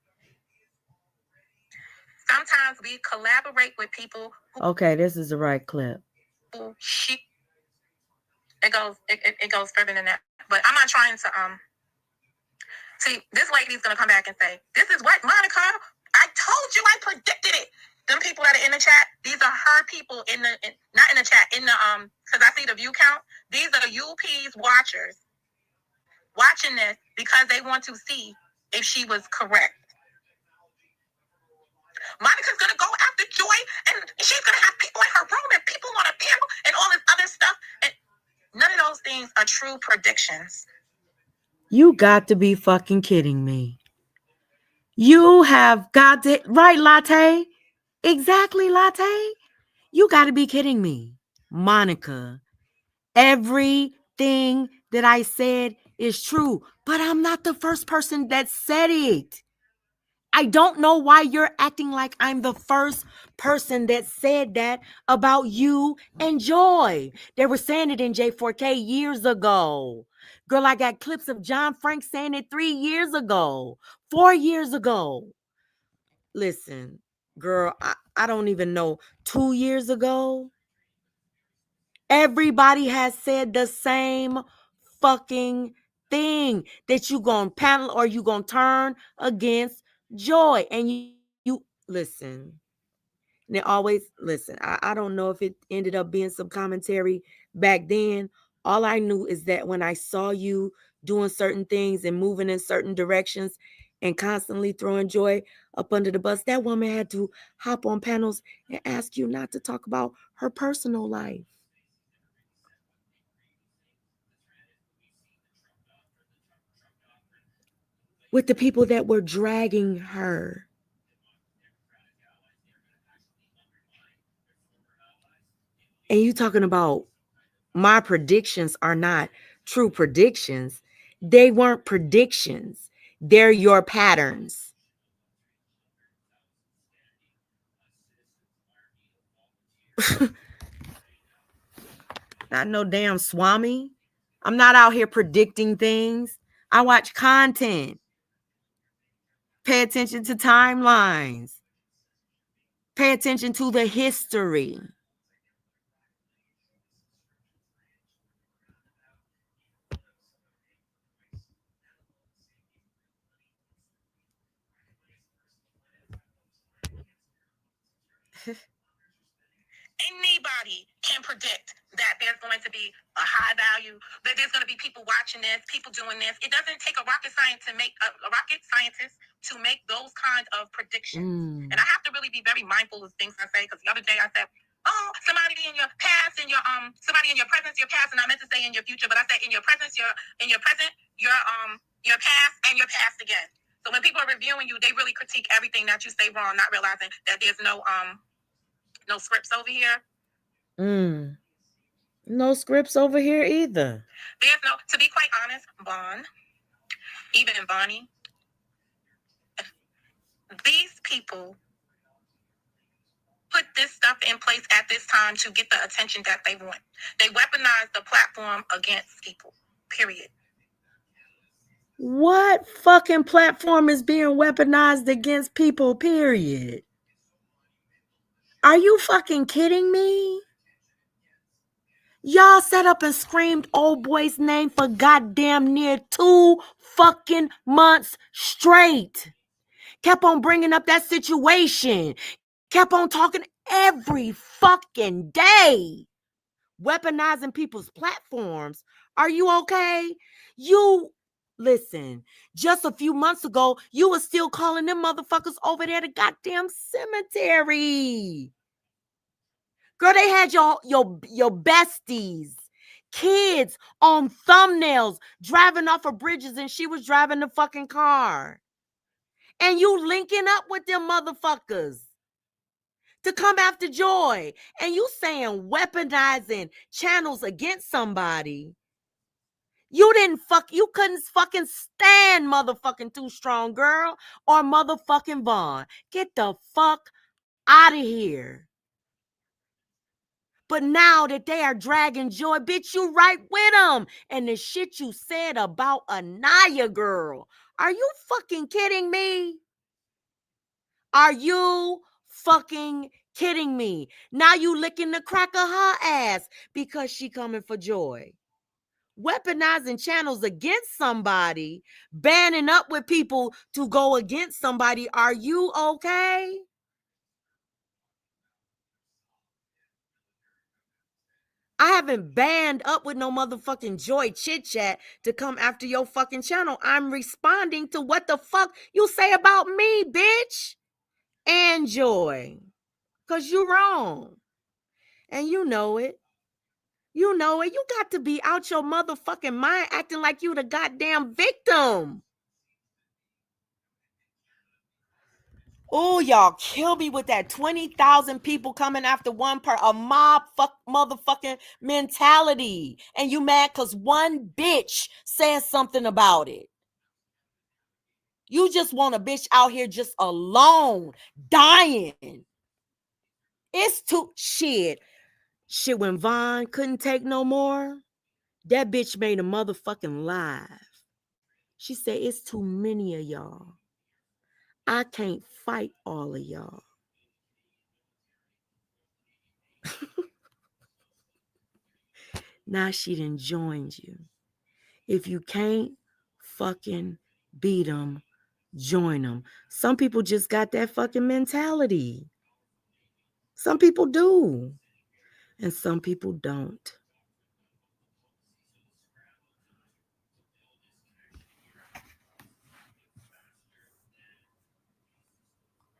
Sometimes we collaborate with people. Okay, this is the right clip. It goes further than that. But I'm not trying to see, this lady's gonna come back and say, "This is what, Monica? I told you, I predicted it." Them people that are in the chat, these are her people not in the chat, in the because I see the view count. These are UP's watchers watching this because they want to see if she was correct. Monica's gonna go after Joy, and she's gonna have people in her room and people on a panel and all this other stuff. And none of those things are true predictions. You got to be fucking kidding me. You have got to, right, Latte? Exactly, Latte? You got to be kidding me. Monica, everything that I said is true, but I'm not the first person that said it. I don't know why you're acting like I'm the first person that said that about you and Joy. They were saying it in J4K years ago. Girl, I got clips of John Frank saying it 3 years ago, 4 years ago. Listen, girl, I don't even know, 2 years ago. Everybody has said the same fucking thing, that you gonna panel or you gonna turn against Joy. And you listen. And they always listen. I don't know if it ended up being some commentary back then. All I knew is that when I saw you doing certain things and moving in certain directions and constantly throwing Joy up under the bus, that woman had to hop on panels and ask you not to talk about her personal life with the people that were dragging her. And you talking about my predictions are not true predictions. They weren't predictions. They're your patterns. Not no damn Swami. I'm not out here predicting things. I watch content. Pay attention to timelines. Pay attention to the history. Anybody can predict that there's going to be a high value, that there's going to be people watching this, people doing this. It doesn't take a rocket scientist to make those kinds of predictions. And I have to really be very mindful of things I say, because the other day I said, "Oh, somebody in your past, in your somebody in your presence, your past," and I meant to say in your future, but I said in your presence, your present, your Your past and your past again. So when people are reviewing you, they really critique everything that you say wrong, not realizing that there's no scripts over here. No scripts over here either. There's no, to be quite honest, Vaughn, even Bonnie, these people put this stuff in place at this time to get the attention that they want. They weaponize the platform against people, period. What fucking platform is being weaponized against people, period? Are you fucking kidding me? Y'all sat up and screamed old boy's name for goddamn near 2 fucking months straight. Kept on bringing up that situation. Kept on talking every fucking day. Weaponizing people's platforms. Are you okay? Listen, just a few months ago, you were still calling them motherfuckers over there the goddamn cemetery. Girl, they had your besties, kids on thumbnails driving off of bridges, and she was driving the fucking car. And you linking up with them motherfuckers to come after Joy. And you saying weaponizing channels against somebody. You couldn't fucking stand motherfucking Too Strong Girl or motherfucking Vaughn. Get the fuck out of here. But now that they are dragging Joy, bitch, you right with them. And the shit you said about Anaya, girl. Are you fucking kidding me? Are you fucking kidding me? Now you licking the crack of her ass because she coming for Joy. Weaponizing channels against somebody, banning up with people to go against somebody. Are you okay? I haven't banned up with no motherfucking Joy Chit Chat to come after your fucking channel. I'm responding to what the fuck you say about me, bitch. And Joy. Because you wrong. And you know it. You know it. You got to be out your motherfucking mind acting like you the goddamn victim. Oh, y'all kill me with that 20,000 people coming after one a mob motherfucking mentality. And you mad because one bitch says something about it. You just want a bitch out here just alone, dying. It's too shit. Shit, when Vaughn couldn't take no more, that bitch made a motherfucking live. She said, it's too many of y'all. I can't fight all of y'all. Now she done joined you. If you can't fucking beat them, join them. Some people just got that fucking mentality. Some people do. And some people don't.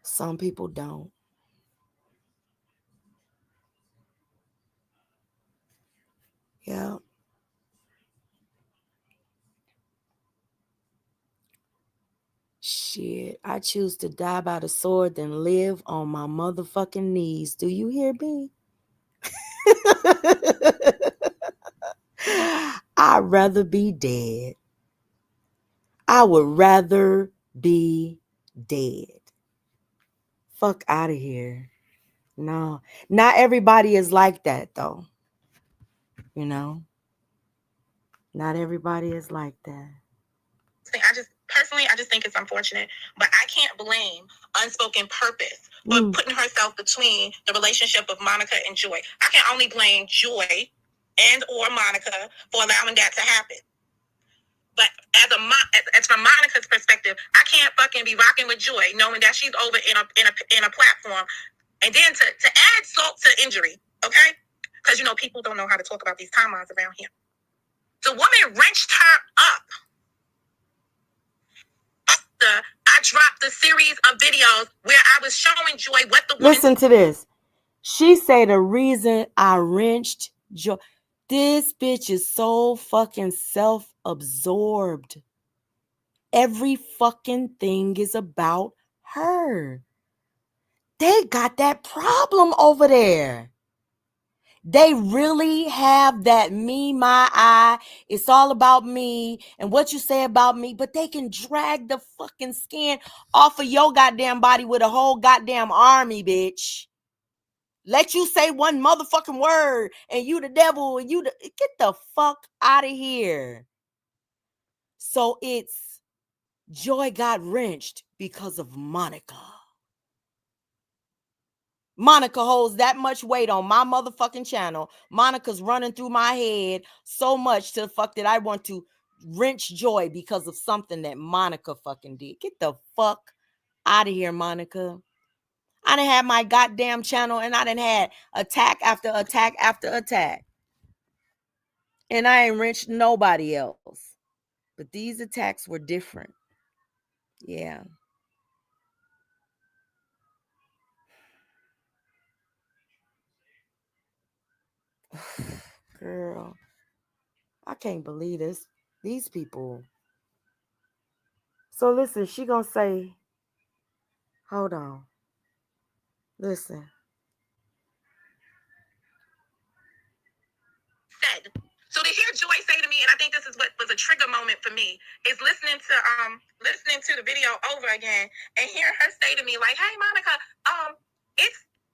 Some people don't. Yeah. Shit, I choose to die by the sword than live on my motherfucking knees. Do you hear me? I'd rather be dead. I would rather be dead. Fuck out of here. No, not everybody is like that, though. You know? Not everybody is like that. I just think it's unfortunate, but I can't blame Unspoken Purpose for putting herself between the relationship of Monica and Joy. I can only blame Joy and or Monica for allowing that to happen. But as from Monica's perspective, I can't fucking be rocking with Joy knowing that she's over in a platform, and then to add salt to injury, okay? Because you know people don't know how to talk about these timelines around here. The woman wrenched her up. I dropped a series of videos where I was showing Joy what the woman... Listen to this. She said the reason I wrenched Joy... This bitch is so fucking self-absorbed. every fucking thing is about her. They got that problem over there. They really have that me, my, I. It's all about me and what you say about me. But they can drag the fucking skin off of your goddamn body with a whole goddamn army, bitch. Let you say one motherfucking word and you the devil and get the fuck out of here. So it's Joy got wrenched because of Monica. Monica holds that much weight on my motherfucking channel. Monica's running through my head so much to the fuck that I want to wrench Joy because of something that Monica fucking did. Get the fuck out of here, Monica. I done had my goddamn channel and I done had attack after attack after attack. And I ain't wrenched nobody else. But these attacks were different. Yeah. Girl, I can't believe this. These people. So listen, she gonna say, hold on. Listen. Said. So to hear Joy say to me, and I think this is what was a trigger moment for me, is listening to the video over again and hear her say to me, like, hey Monica,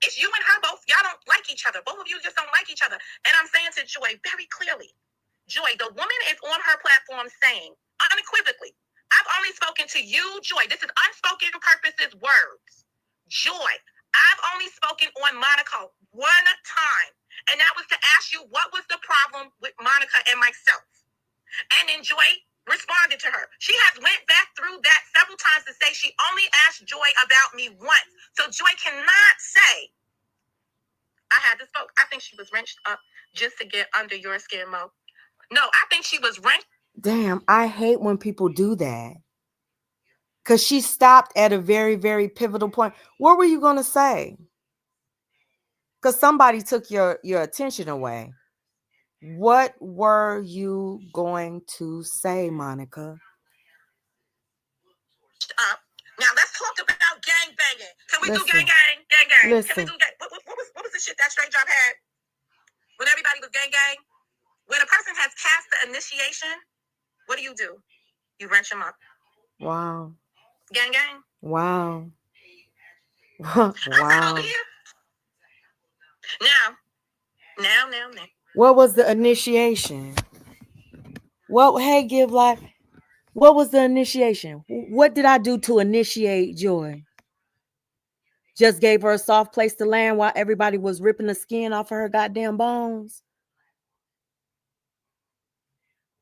it's you and her both, y'all don't like each other. Both of you just don't like each other. And I'm saying to Joy very clearly, Joy, the woman is on her platform saying unequivocally, I've only spoken to you, Joy. This is unspoken purposes words. Joy, I've only spoken on Monica one time. And that was to ask you what was the problem with Monica and myself. And then Joy responded to her. She has went back through that several times to say she only asked Joy about me once. So Joy cannot say, I had to spoke. I think she was wrenched up just to get under your skin, Mo. No, I think she was wrenched. Damn, I hate when people do that. Because she stopped at a very, very pivotal point. What were you going to say? Because somebody took your attention away. What were you going to say, Monica? Now let's talk about gang banging. Can we do gang gang? Listen. Can we do gang? What was the shit that Straight Job had when everybody was gang gang? When a person has passed the initiation, what do? You wrench them up. Wow. Gang gang. Wow. Wow. Over here. Now. What was the initiation? Hey, Give Life. What was the initiation? What did I do to initiate Joy? Just gave her a soft place to land while everybody was ripping the skin off of her goddamn bones?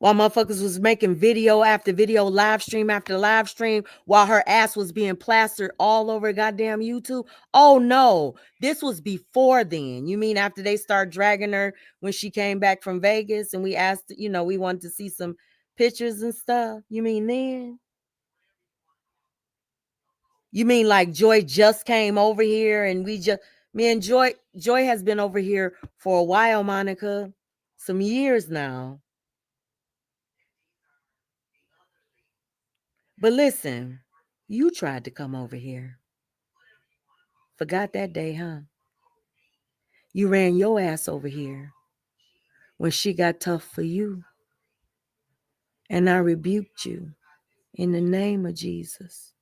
While motherfuckers was making video after video, live stream after live stream, while her ass was being plastered all over goddamn YouTube? Oh no, this was before then. You mean after they started dragging her when she came back from Vegas and we asked, we wanted to see some pictures and stuff? You mean then? You mean like Joy just came over here and Joy has been over here for a while, Monica. Some years now. But listen, you tried to come over here. Forgot that day, huh? You ran your ass over here when she got tough for you. And I rebuked you in the name of Jesus.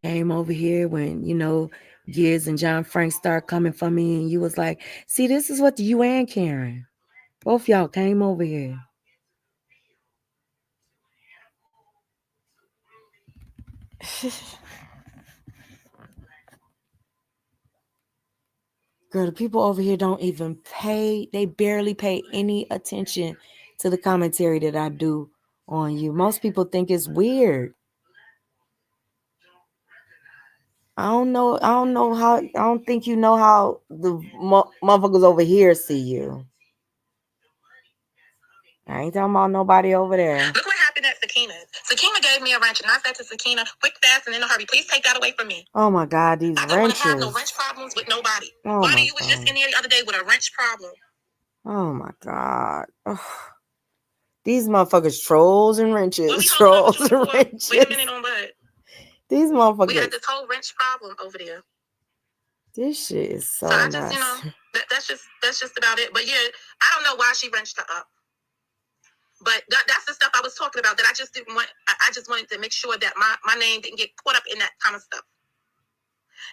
Came over here when, Giz and John Frank started coming for me and you was like, see, this is what you and Karen. Both y'all came over here. Girl, the people over here don't even they barely pay any attention to the commentary that I do on you. Most people think it's weird. I don't think you know how the motherfuckers over here see you. I ain't talking about nobody over there. Look what happened at Sakina's. Sakina gave me a wrench, and I said to Sakina, quick, fast, and in a hurry, please take that away from me. Oh my God, these I don't wrenches. want to have no wrench problems with nobody. Oh Barbie, you was just in there the other day with a wrench problem. Oh my God. Ugh. These motherfuckers trolls and wrenches. What we Trolls holding and up wrenches. Wait a minute on what? These motherfuckers. We got this whole wrench problem over there. This shit is so I nuts. just, you know, that's just about it. But yeah, I don't know why she wrenched her up. But that's the stuff I was talking about that I just didn't want. I just wanted to make sure that my name didn't get caught up in that kind of stuff.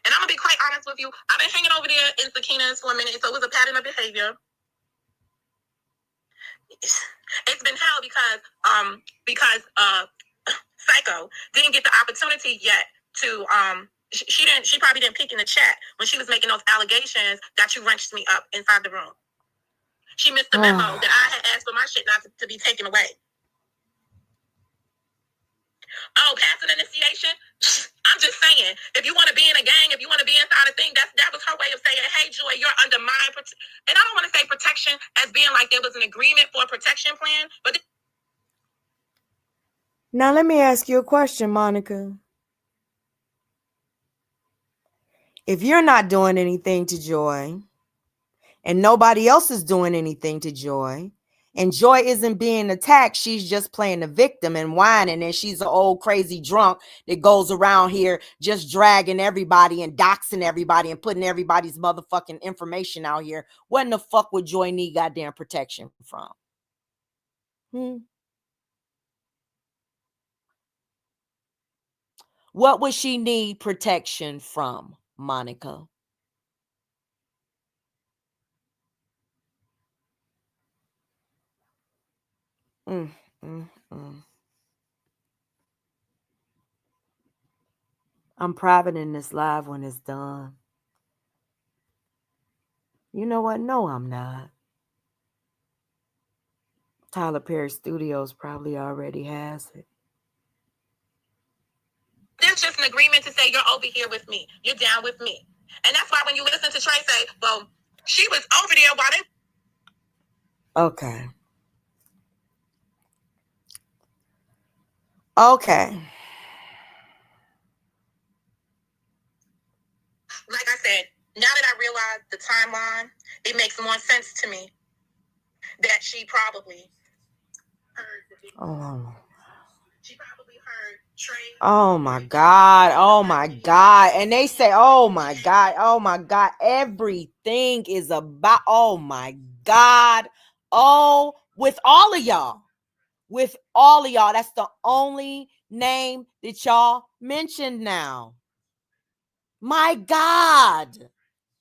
And I'm going to be quite honest with you. I've been hanging over there in Sakina's for a minute, so it was a pattern of behavior. It's been hell because Psycho didn't get the opportunity yet to she probably didn't peek in the chat when she was making those allegations that you wrenched me up inside the room. She missed the memo that I had asked for my shit not to be taken away. Oh, passing initiation? I'm just saying, if you want to be in a gang, if you want to be inside a thing, that was her way of saying, hey, Joy, you're under my and I don't want to say protection as being like there was an agreement for a protection plan, but now let me ask you a question, Monica. If you're not doing anything to Joy, and nobody else is doing anything to Joy, and Joy isn't being attacked, she's just playing the victim and whining, and she's an old crazy drunk that goes around here just dragging everybody and doxing everybody and putting everybody's motherfucking information out here. What in the fuck would Joy need goddamn protection from? What would she need protection from, Monica? I'm private in this live when it's done. You know what? No, I'm not. Tyler Perry Studios probably already has it. There's just an agreement to say you're over here with me. You're down with me. And that's why when you listen to Trey say, well, she was over there while they... Okay. Okay. Like I said, now that I realize the timeline, it makes more sense to me that she probably heard she probably heard Trey. Oh my God. Oh my God. And they say, oh my God. Oh my God. Everything is about, oh my God. Oh, with all of y'all. With all of y'all. That's the only name that y'all mentioned now. My God.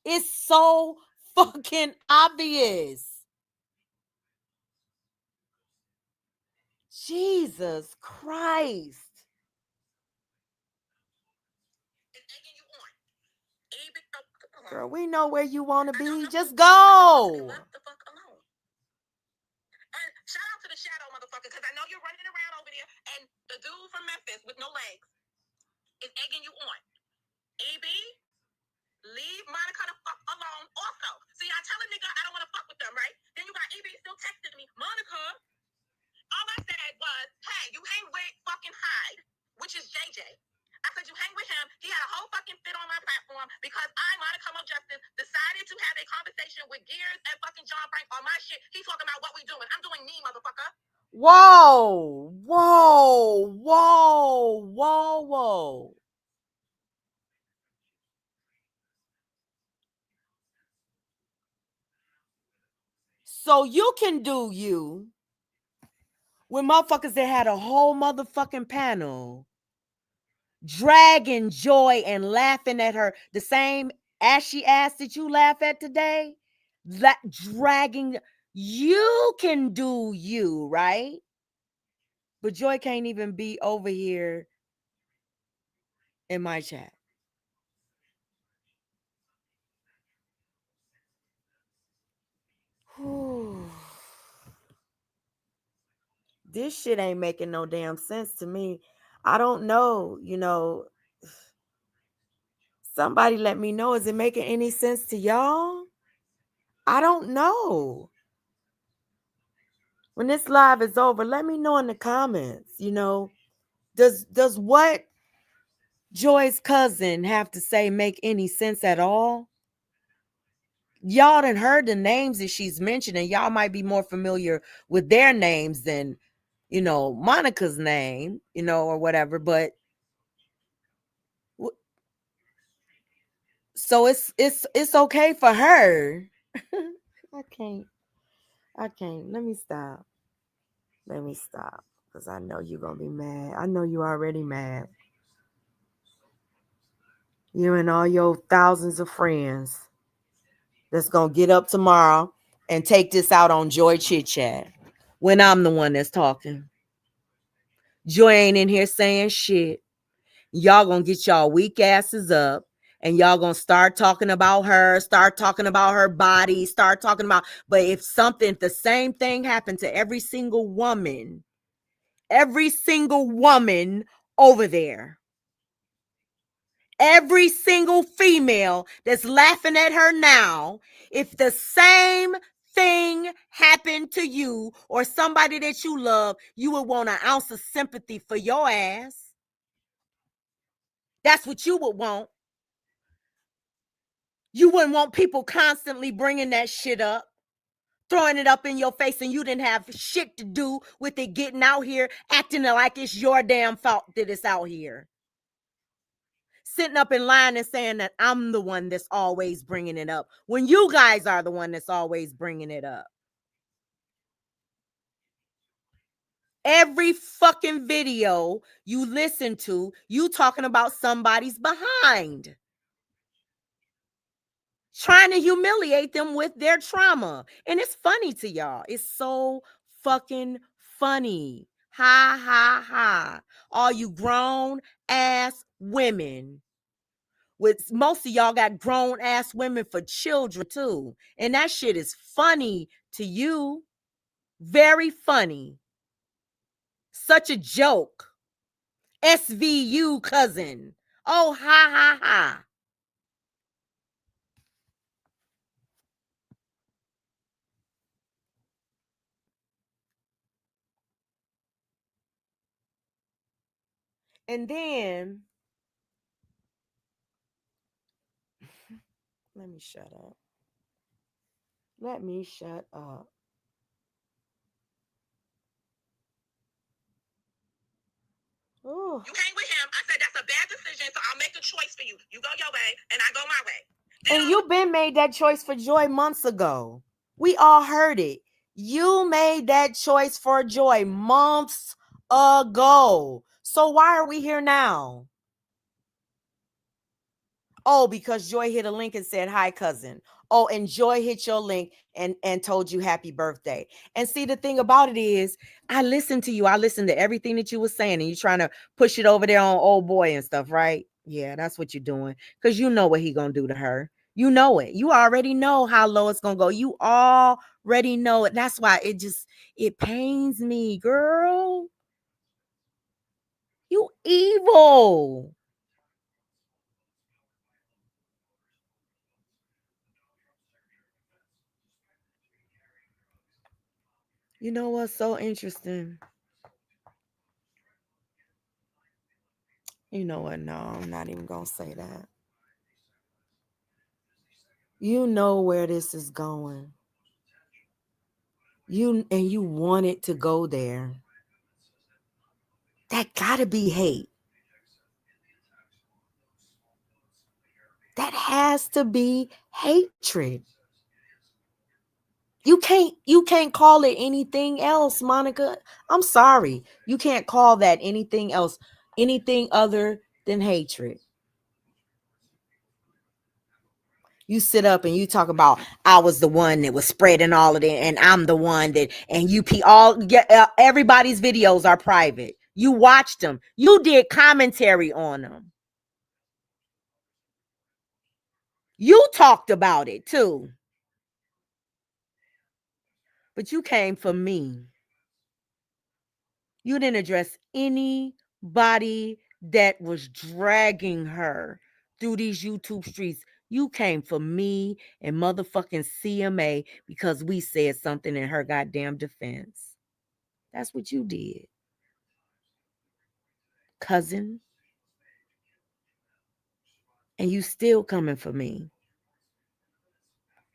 It's so fucking obvious. Jesus Christ. Girl, we know where you want to be. Just go. Shout out to the shadow, motherfucker, because I know you're running around over there, and the dude from Memphis with no legs is egging you on. EB, leave Monica the fuck alone. Also, see, I tell a nigga I don't want to fuck with them, right? Then you got EB still texting me, Monica. All I said was, hey, you hang with fucking Hyde, which is JJ. I said, you hang with him. He had a whole fucking fit on my platform because I, Monica Mo Justice, decided to have a conversation with Gears and fucking John Frank on my shit. He's talking about what we doing. I'm doing me, motherfucker. Whoa, whoa, whoa, whoa, whoa. So you can do you with motherfuckers that had a whole motherfucking panel dragging Joy and laughing at her the same ashy ass that you laugh at today. That dragging, you can do you, right? But Joy can't even be over here in my chat. Whew. This shit ain't making no damn sense to me. I don't know, somebody let me know. Is it making any sense to y'all? I don't know. When this live is over, let me know in the comments, does what Joy's cousin have to say make any sense at all? Y'all done heard the names that she's mentioning. Y'all might be more familiar with their names than, Monica's name, or whatever. But so it's okay for her. I can't. Let me stop. Because I know you're gonna be mad. I know you're already mad. You and all your thousands of friends that's gonna get up tomorrow and take this out on Joy Chit Chat when I'm the one that's talking. Joy ain't in here saying shit. Y'all gonna get y'all weak asses up and y'all gonna start talking about her, start talking about her body, start talking about. But if the same thing happened to every single woman over there, every single female that's laughing at her now, if the same thing happened to you or somebody that you love, you would want an ounce of sympathy for your ass. That's what you would want. You wouldn't want people constantly bringing that shit up, throwing it up in your face, and you didn't have shit to do with it getting out here, acting like it's your damn fault that it's out here. Sitting up in line and saying that I'm the one that's always bringing it up when you guys are the one that's always bringing it up. Every fucking video you listen to, you talking about somebody's behind, trying to humiliate them with their trauma. And it's funny to y'all. It's so fucking funny. Ha, ha, ha. All you grown ass women. With most of y'all got grown ass women for children too. And that shit is funny to you. Very funny. Such a joke. SVU cousin. Oh, ha, ha, ha. And then, let me shut up. Ooh. You hang with him. I said that's a bad decision, so I'll make a choice for you. You go your way, and I go my way. And you been made that choice for Joy months ago. We all heard it. You made that choice for Joy months ago. So why are we here now? Oh, because Joy hit a link and said, hi, cousin. Oh, and Joy hit your link and told you happy birthday. And see, the thing about it is, I listened to you. I listened to everything that you were saying, and you're trying to push it over there on old boy and stuff, right? Yeah, that's what you're doing. Because you know what he gonna do to her. You know it. You already know how low it's gonna go. You already know it. That's why it pains me, girl. You evil. You know what's so interesting? You know what? No, I'm not even going to say that. You know where this is going. You want it to go there. That got to be hate. That has to be hatred. You can't call it anything else, Monica. I'm sorry. You can't call that anything else, anything other than hatred. You sit up and you talk about I was the one that was spreading all of it, and I'm the one that, and everybody's videos are private. You watched them. You did commentary on them. You talked about it too. But you came for me. You didn't address anybody that was dragging her through these YouTube streets. You came for me and motherfucking CMA because we said something in her goddamn defense. That's what you did, cousin. And you still coming for me.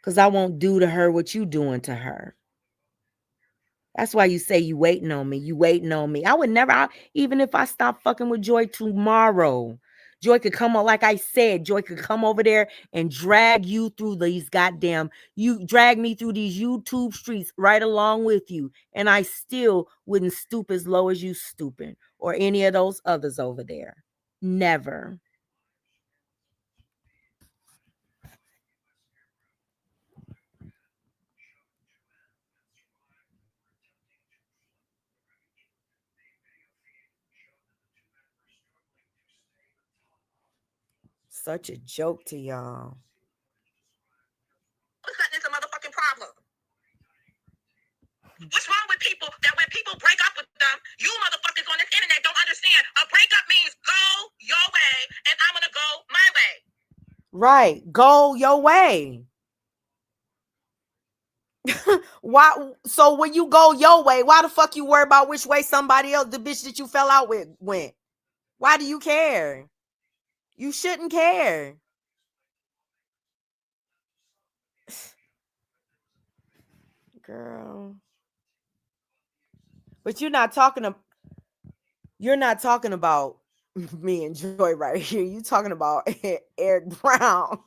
Because I won't do to her what you doing to her. That's why you say you waiting on me. You waiting on me. I would never, even if I stop fucking with Joy tomorrow, Joy could come on, like I said, Joy could come over there and drag you through these drag me through these YouTube streets right along with you. And I still wouldn't stoop as low as you stooping or any of those others over there. Never. Such a joke to y'all. It's a motherfucking problem. What's wrong with people that when people break up with them, you motherfuckers on this internet don't understand. A breakup means go your way and I'm gonna go my way. Right. Go your way. Why? So when you go your way, why the fuck you worry about which way somebody else, the bitch that you fell out with, went? Why do you care? You shouldn't care. Girl. But you're not talking about me and Joy right here. You talking about Eric Brown.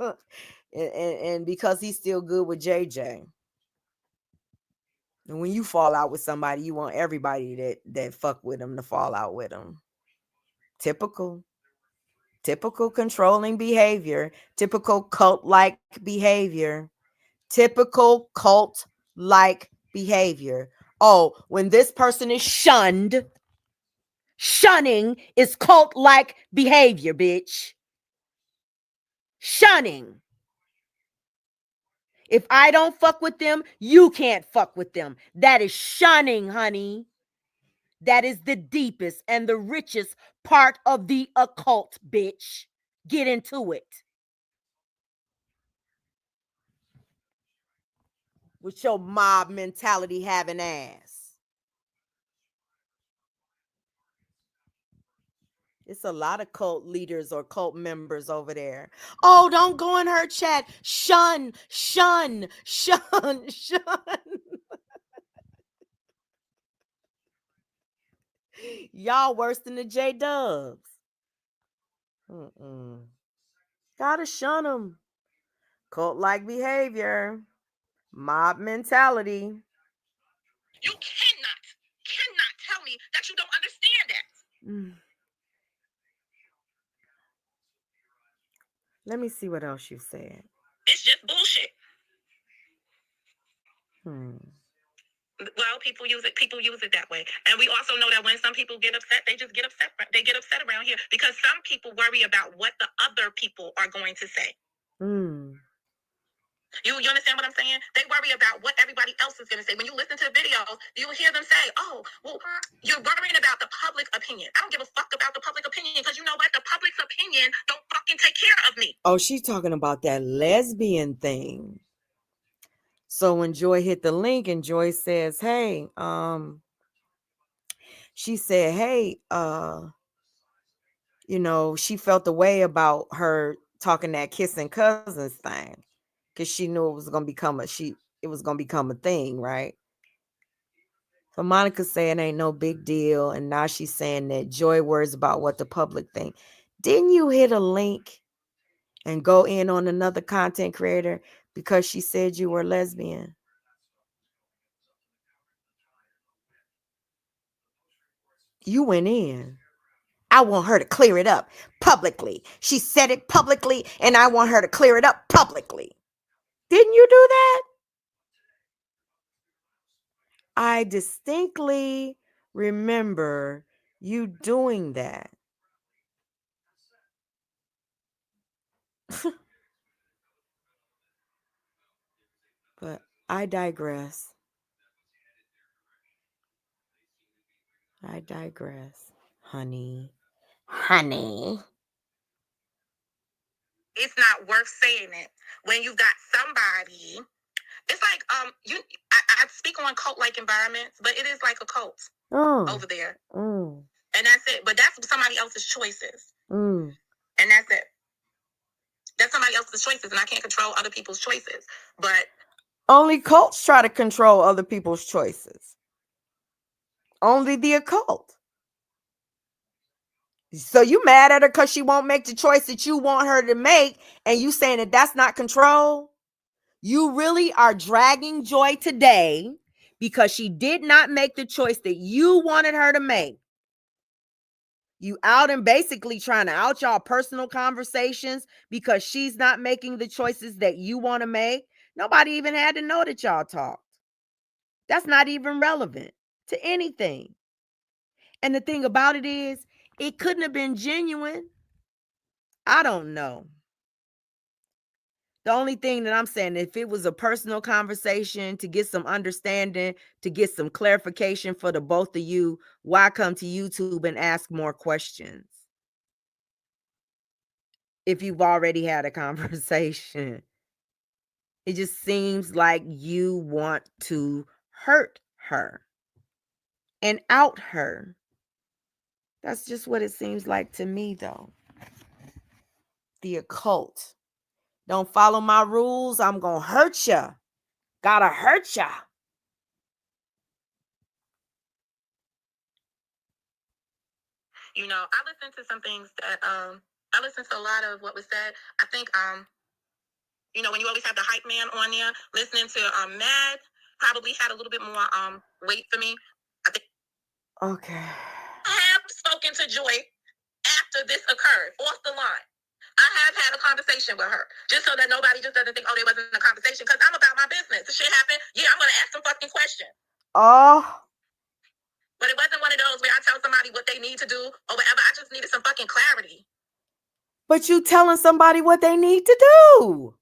and because he's still good with JJ. And when you fall out with somebody, you want everybody that fuck with him to fall out with him. Typical controlling behavior, typical cult-like behavior, typical cult-like behavior. Oh, when this person is shunned, shunning is cult-like behavior, bitch. Shunning. If I don't fuck with them, you can't fuck with them. That is shunning, honey. That is the deepest and the richest part of the occult, bitch. Get into it. With your mob mentality having ass. It's a lot of cult leaders or cult members over there. Oh, don't go in her chat. Shun. Y'all worse than the J-Dubs. Gotta shun them. Cult-like behavior. Mob mentality. You cannot tell me that you don't understand that. Let me see what else you said. It's just bullshit. Well, people use it that way. And we also know that when some people get upset, they just get upset. They get upset around here because some people worry about what the other people are going to say. You understand what I'm saying? They worry about what everybody else is going to say. When you listen to the videos, you will hear them say, oh, well, you're worrying about the public opinion. I don't give a fuck about the public opinion because you know what? The public's opinion don't fucking take care of me. Oh, she's talking about that lesbian thing. So when Joy hit the link and Joy says, hey, she said, hey, you know, she felt the way about her talking that kissing cousins thing because she knew it was gonna become a thing, right? So Monica saying ain't no big deal, and now she's saying that Joy worries about what the public think. Didn't you hit a link and go in on another content creator because she said you were lesbian? You went in. I want her to clear it up publicly. She said it publicly, and I want her to clear it up publicly. Didn't you do that? I distinctly remember you doing that. But I digress. Honey. It's not worth saying it when you've got somebody. It's like I speak on cult-like environments, but it is like a cult over there, and that's it. But that's somebody else's choices, and that's it. That's somebody else's else's choices, and I can't control other people's choices. But only cults try to control other people's choices. Only the occult. So you mad at her because she won't make the choice that you want her to make, and you saying that that's not control? You really are dragging Joy today because she did not make the choice that you wanted her to make. You out and basically trying to out y'all personal conversations because she's not making the choices that you want to make. Nobody even had to know that y'all talked. That's not even relevant to anything. And the thing about it is, it couldn't have been genuine. I don't know. The only thing that I'm saying, if it was a personal conversation to get some understanding, to get some clarification for the both of you, why come to YouTube and ask more questions? If you've already had a conversation, it just seems like you want to hurt her and out her. That's just what it seems like to me, though. The occult. Don't follow my rules, I'm gonna hurt ya. Gotta hurt ya. you know, I listened to some things that I listened to a lot of what was said. I think you know, when you always have the hype man on there, listening to Mad probably had a little bit more weight for me. I think Okay. I have spoken to Joy after this occurred, off the line. I have had a conversation with her, just so that nobody just doesn't think, oh, there wasn't a conversation, because I'm about my business. The shit happened. Yeah, I'm going to ask some fucking questions. Oh. But it wasn't one of those where I tell somebody what they need to do or whatever. I just needed some fucking clarity. But you telling somebody what they need to do.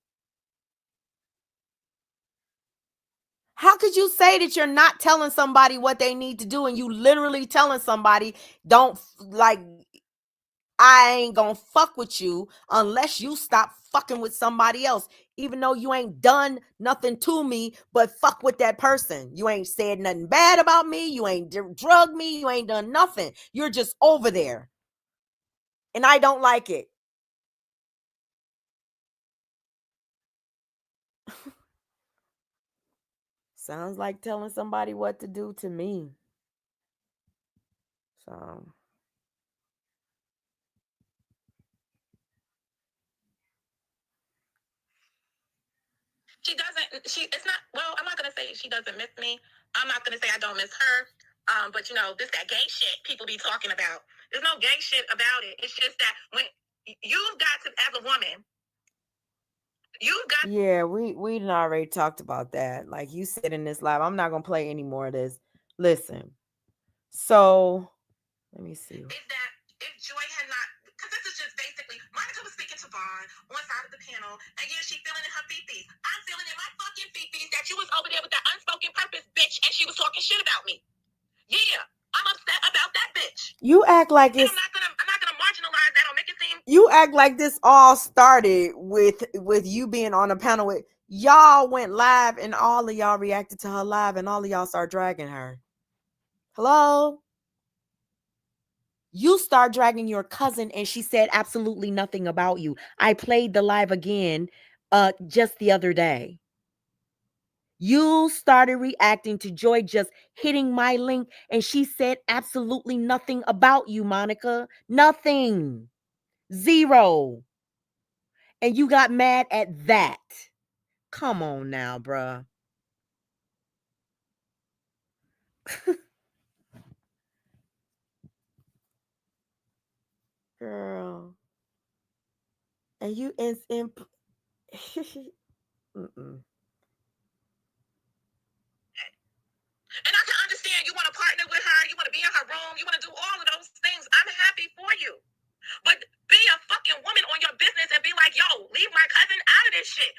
How could you say that you're not telling somebody what they need to do and you literally telling somebody, don't, like, I ain't gonna fuck with you unless you stop fucking with somebody else, even though you ain't done nothing to me but fuck with that person. You ain't said nothing bad about me. You ain't drugged me. You ain't done nothing. You're just over there. And I don't like it. Sounds like telling somebody what to do to me. So she doesn't, it's not, well, I'm not going to say she doesn't miss me. I'm not going to say I don't miss her. But you know, that gay shit people be talking about. There's no gay shit about it. It's just that when you've got to, as a woman, you've got. yeah, we already talked about that. Like you said in this live, I'm not gonna play any more of this. Listen, so let me see. Is that if Joy had not, because this is just basically, Monica was speaking to Vaughn on side of the panel, and yeah, she feeling in her feeties. I'm feeling in my fucking feeties that you was over there with that unspoken purpose bitch, and she was talking shit about me. Yeah, I'm upset about that bitch. You act like it's. I'm not gonna marginalize that or make it seem. You act like this all started with you being on a panel with y'all went live and all of y'all reacted to her live and all of y'all start dragging her. Hello? You start dragging your cousin and she said absolutely nothing about you. I played the live again just the other day. You started reacting to Joy just hitting my link and she said absolutely nothing about you, Monica. Nothing. Zero. And you got mad at that. Come on now, bruh. Girl. And you in mm-mm. And I can understand you want to partner with her, you want to be in her room, you want to do all of those things. I'm happy for you. But be a fucking woman on your business and be like, yo, leave my cousin out of this shit.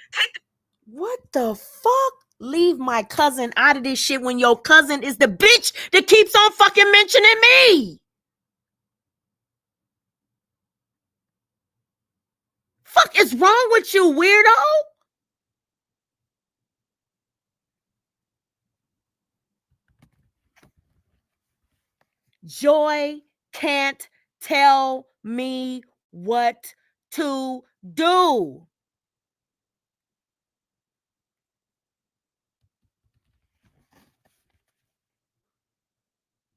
What the fuck? Leave my cousin out of this shit when your cousin is the bitch that keeps on fucking mentioning me. Fuck is wrong with you, weirdo? Joy can't tell me what to do.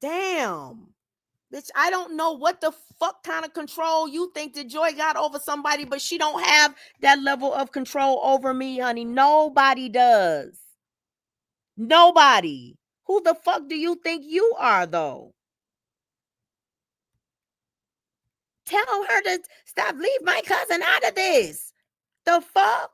Damn. Bitch, I don't know what the fuck kind of control you think that Joy got over somebody, but she don't have that level of control over me, honey. Nobody does. Nobody. Who the fuck do you think you are, though? Tell her to stop. Leave my cousin out of this. The fuck?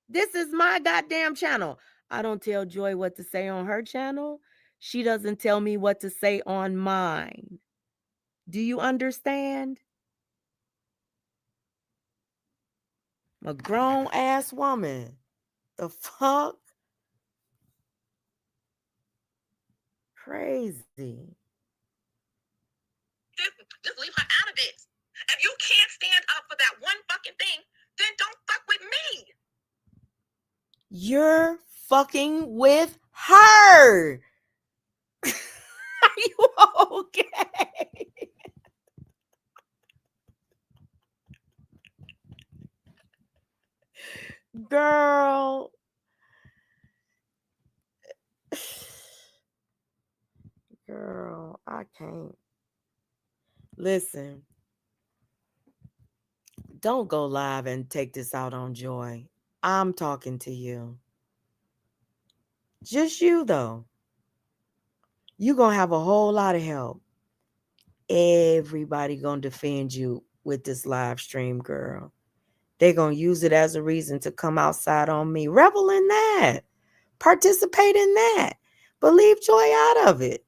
This is my goddamn channel. I don't tell Joy what to say on her channel. She doesn't tell me what to say on mine. Do you understand? A grown ass woman. The fuck? Crazy. Just leave her out of this. If you can't stand up for that one fucking thing, then don't fuck with me. You're fucking with her. Are you okay? Girl. Girl, I can't. Listen. Don't go live and take this out on Joy. I'm talking to you. Just you, though. You're going to have a whole lot of help. Everybody going to defend you with this live stream, girl. They're going to use it as a reason to come outside on me. Revel in that. Participate in that. But leave Joy out of it.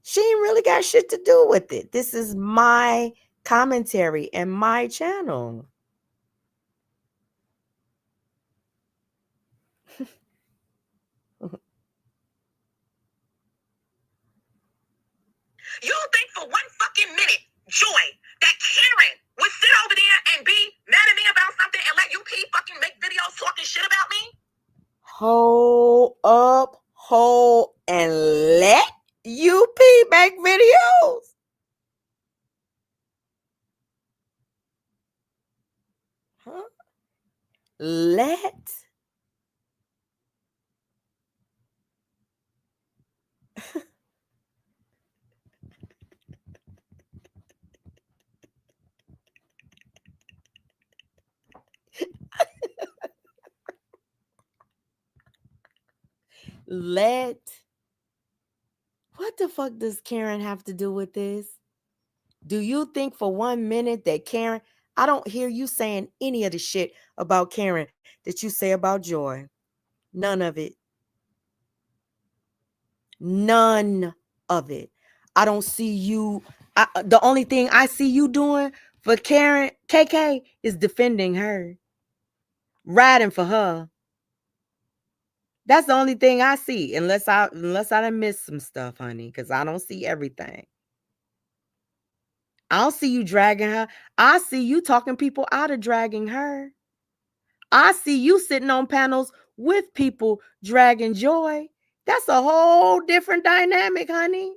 She ain't really got shit to do with it. This is my commentary and my channel. You don't think for one fucking minute, Joy, that Karen would sit over there and be mad at me about something and let UP fucking make videos talking shit about me? Hold up, hold, and let UP make videos. Huh? Let. Let. What the fuck does Karen have to do with this? Do you think for 1 minute that Karen, I don't hear you saying any of the shit about Karen that you say about Joy. None of it. None of it. I don't see you. The only thing I see you doing for Karen, KK, is defending her. Riding for her. That's the only thing I see, unless I done missed some stuff, honey, because I don't see everything. I don't see you dragging her. I see you talking people out of dragging her. I see you sitting on panels with people dragging Joy. That's a whole different dynamic, honey.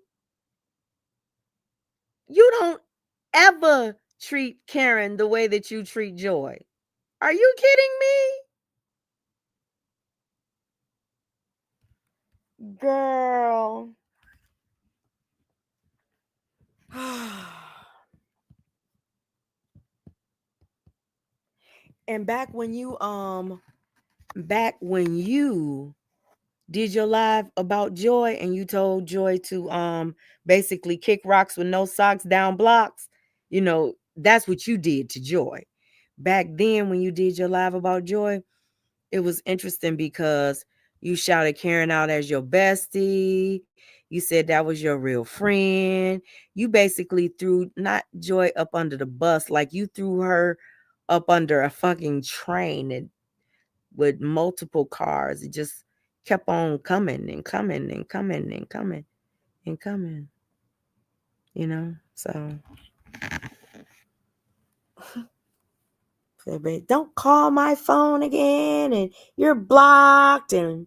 You don't ever treat Karen the way that you treat Joy. Are you kidding me? Girl. And back when you did your live about Joy and you told Joy to basically kick rocks with no socks down blocks, you know, that's what you did to Joy. Back then when you did your live about Joy, it was interesting because you shouted Karen out as your bestie. You said that was your real friend. You basically threw not Joy up under the bus, like you threw her up under a fucking train with multiple cars. It just kept on coming and coming and coming and coming and coming. You know, so don't call my phone again and you're blocked, and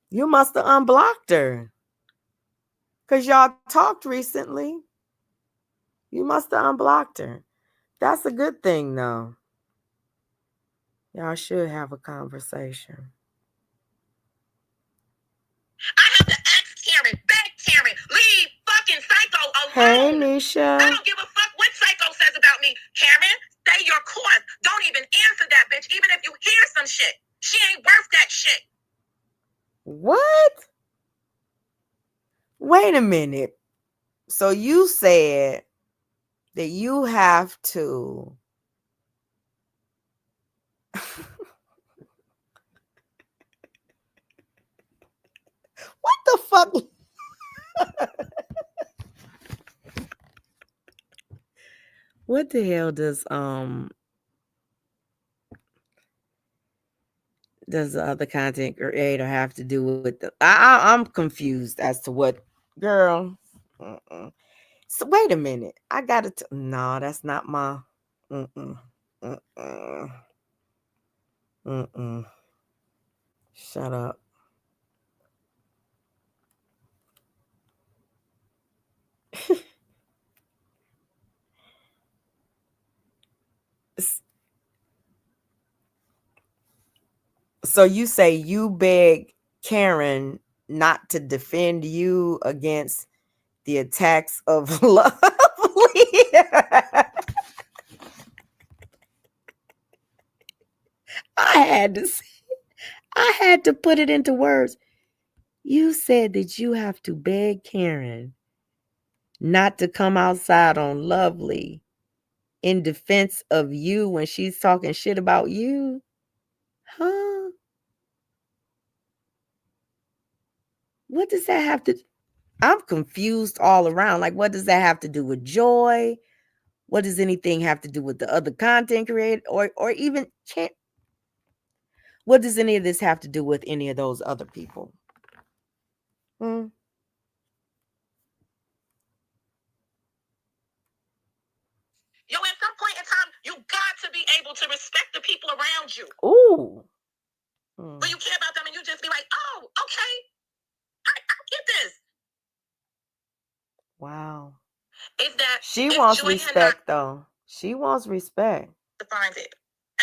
you must have unblocked her because y'all talked recently. You must have unblocked her. That's a good thing, though. Y'all should have a conversation. I have to ask Karen Hey, own. Nisha. I don't give a fuck what Psycho says about me. Karen, stay your course. Don't even answer that bitch, even if you hear some shit. She ain't worth that shit. What? Wait a minute. So you said that you have to what the fuck? What the hell does the other content creator have to do with the I'm confused as to what girl. So wait a minute. I gotta no, that's not my Shut up. So you say you beg Karen not to defend you against the attacks of Lovely. I had to put it into words. You said that you have to beg Karen not to come outside on Lovely in defense of you when she's talking shit about you? Huh? What does that have to I'm confused all around. Like, what does that have to do with Joy? What does anything have to do with the other content creator or even what does any of this have to do with any of those other people? Yo, at some point in time, you got to be able to respect the people around you. Ooh. When you care about them and you just be like, oh, okay, I get this. Wow. Is that she wants respect though? She wants respect. Defines it.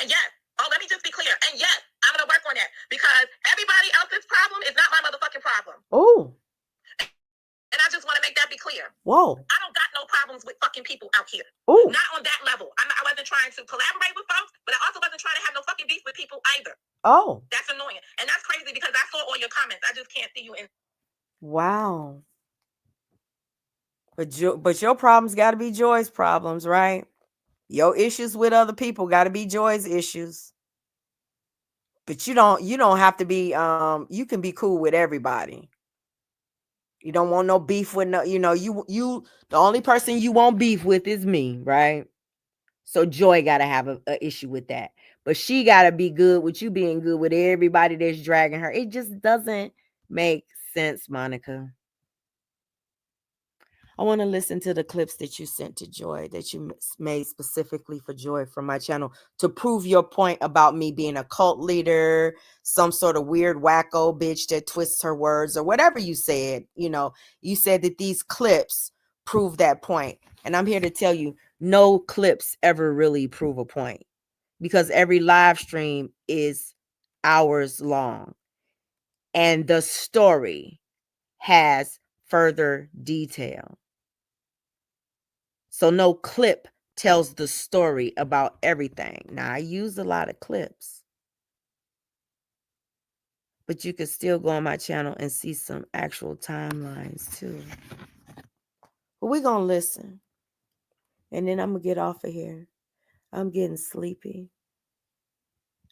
And yes, let me just be clear. And yes, I'm gonna work on that because everybody else's problem is not my motherfucking problem. Oh. And I just want to make that be clear. Whoa. I don't got no problems with fucking people out here. Ooh. Not on that level. I wasn't trying to collaborate with folks, but I also wasn't trying to have no fucking beef with people either. Oh. That's annoying. And that's crazy because I saw all your comments. I just can't see you in. Wow. But your problems got to be Joy's problems, right? Your issues with other people got to be Joy's issues. But you don't have to be you can be cool with everybody. You don't want no beef with no, you the only person you want beef with is me, right? So Joy got to have a issue with that. But she got to be good with you being good with everybody that's dragging her. It just doesn't make sense, Monica. I want to listen to the clips that you sent to Joy, that you made specifically for Joy from my channel to prove your point about me being a cult leader, some sort of weird wacko bitch that twists her words or whatever you said. You said that these clips prove that point. And I'm here to tell you, no clips ever really prove a point because every live stream is hours long. And the story has further detail. So no clip tells the story about everything. Now, I use a lot of clips, but you can still go on my channel and see some actual timelines too. But we're going to listen. And then I'm going to get off of here. I'm getting sleepy.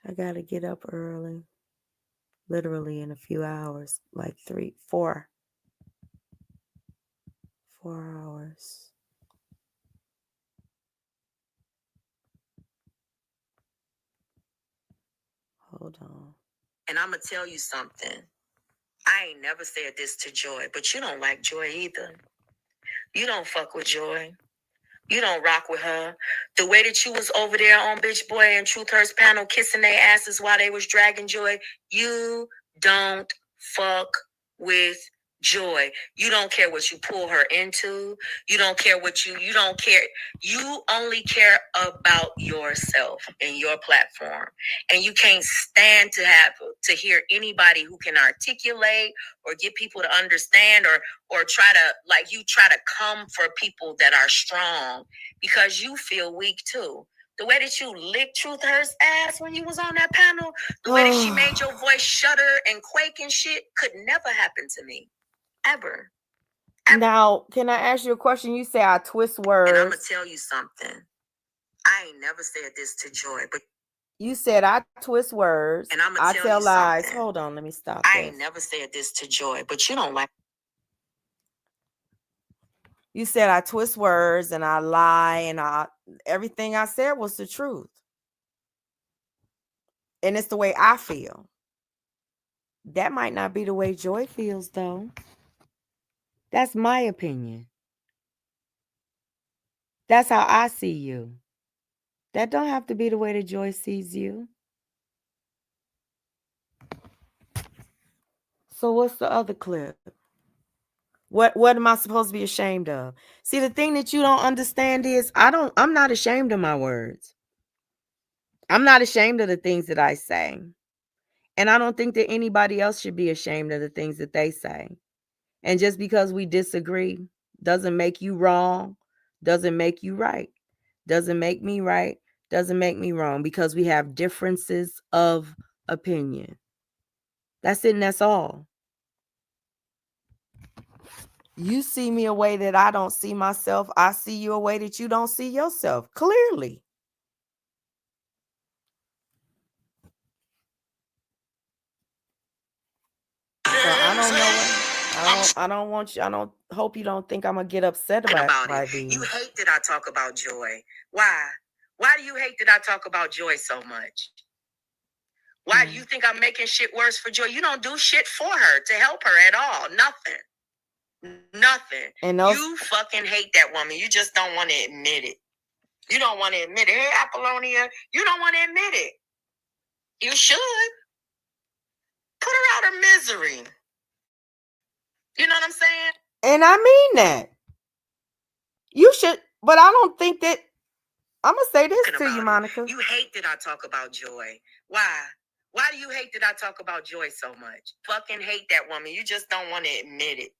I got to get up early. Literally in a few hours, like 4 hours. Hold on. And I'm going to tell you something. I ain't never said this to Joy, but you don't like Joy either. You don't fuck with Joy. You don't rock with her. The way that you was over there on Bitch Boy and Truth Hurts panel kissing their asses while they was dragging Joy, you don't fuck with Joy, you don't care what you pull her into. You don't care what you don't care. You only care about yourself and your platform. And you can't stand to hear anybody who can articulate or get people to understand or try to come for people that are strong because you feel weak too. The way that you licked Truth Hurt's ass when you was on that panel, the way that she made your voice shudder and quake and shit could never happen to me. Ever. Now, can I ask you a question? You say I twist words. And I'm going to tell you something. I ain't never said this to Joy, but you said I twist words. And I'm I tell lies. Something. Hold on, let me stop. I ain't never said this to Joy, but you don't like. You said I twist words and I lie and everything I said was the truth. And it's the way I feel. That might not be the way Joy feels, though. That's my opinion. That's how I see you. That don't have to be the way that Joy sees you. So what's the other clip? What am I supposed to be ashamed of? See, the thing that you don't understand is I'm not ashamed of my words. I'm not ashamed of the things that I say. And I don't think that anybody else should be ashamed of the things that they say. And just because we disagree doesn't make you wrong, doesn't make you right, doesn't make me right, doesn't make me wrong, because we have differences of opinion. That's it, and that's all. You see me a way that I don't see myself. I see you a way that you don't see yourself, clearly. So I don't know. I don't want you. I don't hope you don't think I'm gonna get upset about it. You hate that I talk about Joy. Why? Why do you hate that I talk about Joy so much? Why do you think I'm making shit worse for Joy? You don't do shit for her to help her at all. Nothing. And you fucking hate that woman. You just don't want to admit it. You don't want to admit it. Hey, Apollonia, you don't want to admit it. You should. Put her out of misery. You know what I'm saying? And I mean that. You should, but I don't think that. I'm going to say this to you, Monica. You hate that I talk about Joy. Why? Why do you hate that I talk about Joy so much? Fucking hate that woman. You just don't want to admit it.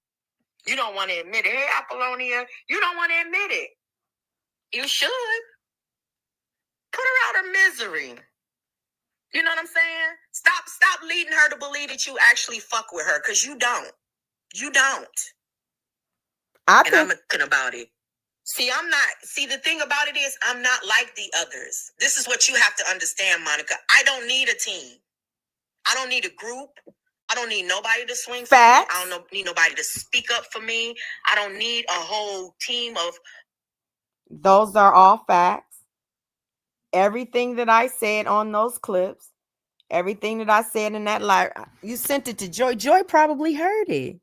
You don't want to admit it. Hey, Apollonia, you don't want to admit it. You should. Put her out of misery. You know what I'm saying? Stop leading her to believe that you actually fuck with her, because you don't. You don't. I'm thinking about it. See, the thing about it is I'm not like the others. This is what you have to understand, Monica. I don't need a team. I don't need a group. I don't need nobody to swing for me. I don't need nobody to speak up for me. I don't need a whole team of. Those are all facts. Everything that I said on those clips, everything that I said in that live, you sent it to Joy. Joy probably heard it.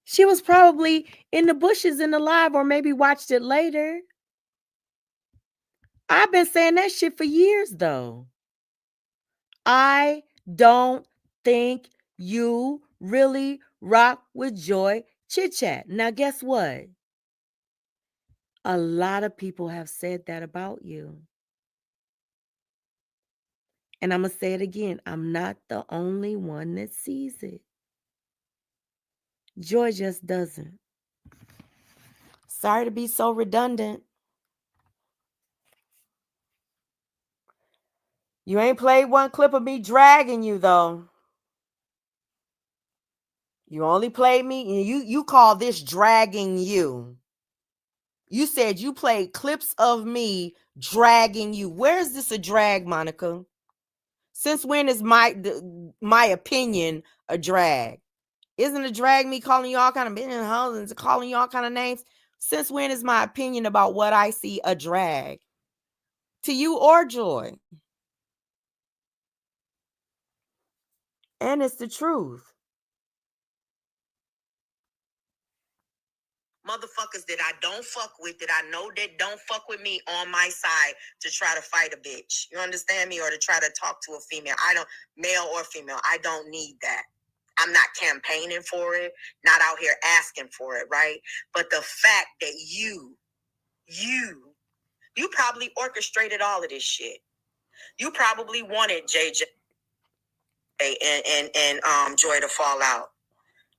She was probably in the bushes in the live, or maybe watched it later. I've been saying that shit for years, though. I don't think you really rock with Joy Chit Chat. Now, guess what? A lot of people have said that about you. And I'm going to say it again. I'm not the only one that sees it. Joy just doesn't. Sorry to be so redundant. You ain't played one clip of me dragging you, though. You only played me. You call this dragging you. You said you played clips of me dragging you. Where is this a drag, Monica? Since when is my opinion a drag? Isn't a drag me calling you all kind of business hoes and calling you all kind of names? Since when is my opinion about what I see a drag? To you or Joy? And it's the truth. Motherfuckers that I don't fuck with, that I know that don't fuck with me on my side to try to fight a bitch. You understand me? Or to try to talk to a female. Male or female. I don't need that. I'm not campaigning for it, not out here asking for it, right? But the fact that you probably orchestrated all of this shit. You probably wanted JJ and Joy to fall out.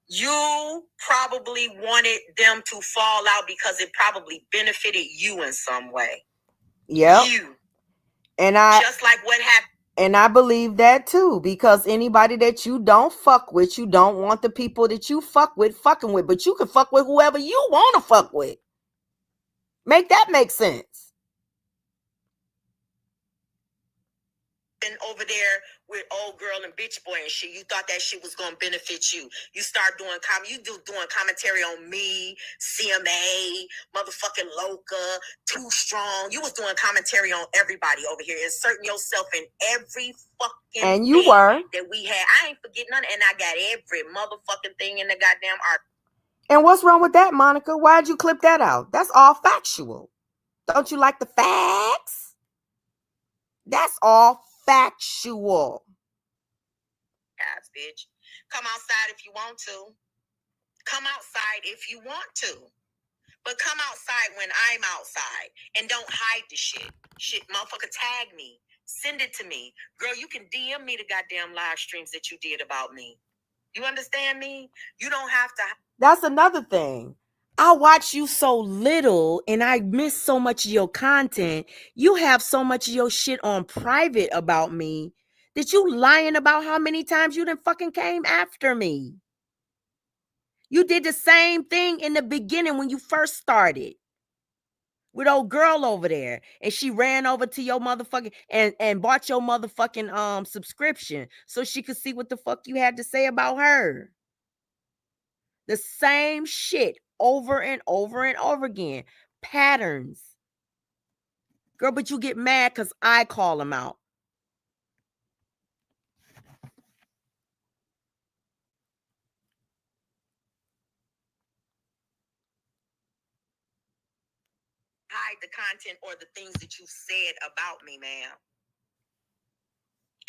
You probably wanted them to fall out because it probably benefited you in some way. Yep. You. And I just like what happened. And I believe that too, because anybody that you don't fuck with, you don't want the people that you fuck with fucking with, but you can fuck with whoever you want to fuck with. Make that make sense. And over there with old girl and bitch boy and shit, you thought that shit was gonna benefit you. You start doing doing commentary on me, CMA, motherfucking Loca, Too Strong. You was doing commentary on everybody over here, inserting yourself in every fucking and you thing were that we had. I ain't forgetting none, and I got every motherfucking thing in the goddamn art. And what's wrong with that, Monica? Why'd you clip that out? That's all factual. Don't you like the facts? That's all factual. Guys, bitch. Come outside if you want to. Come outside if you want to. But come outside when I'm outside. And don't hide the shit. Shit, motherfucker, tag me. Send it to me. Girl, you can DM me the goddamn live streams that you did about me. You understand me? You don't have to. That's another thing. I watch you so little and I miss so much of your content. You have so much of your shit on private about me that you lying about how many times you done fucking came after me. You did the same thing in the beginning when you first started with old girl over there, and she ran over to your motherfucking and bought your motherfucking subscription so she could see what the fuck you had to say about her. The same shit over and over and over again. Patterns. Girl, but you get mad because I call them out. Hide the content or the things that you said about me, ma'am.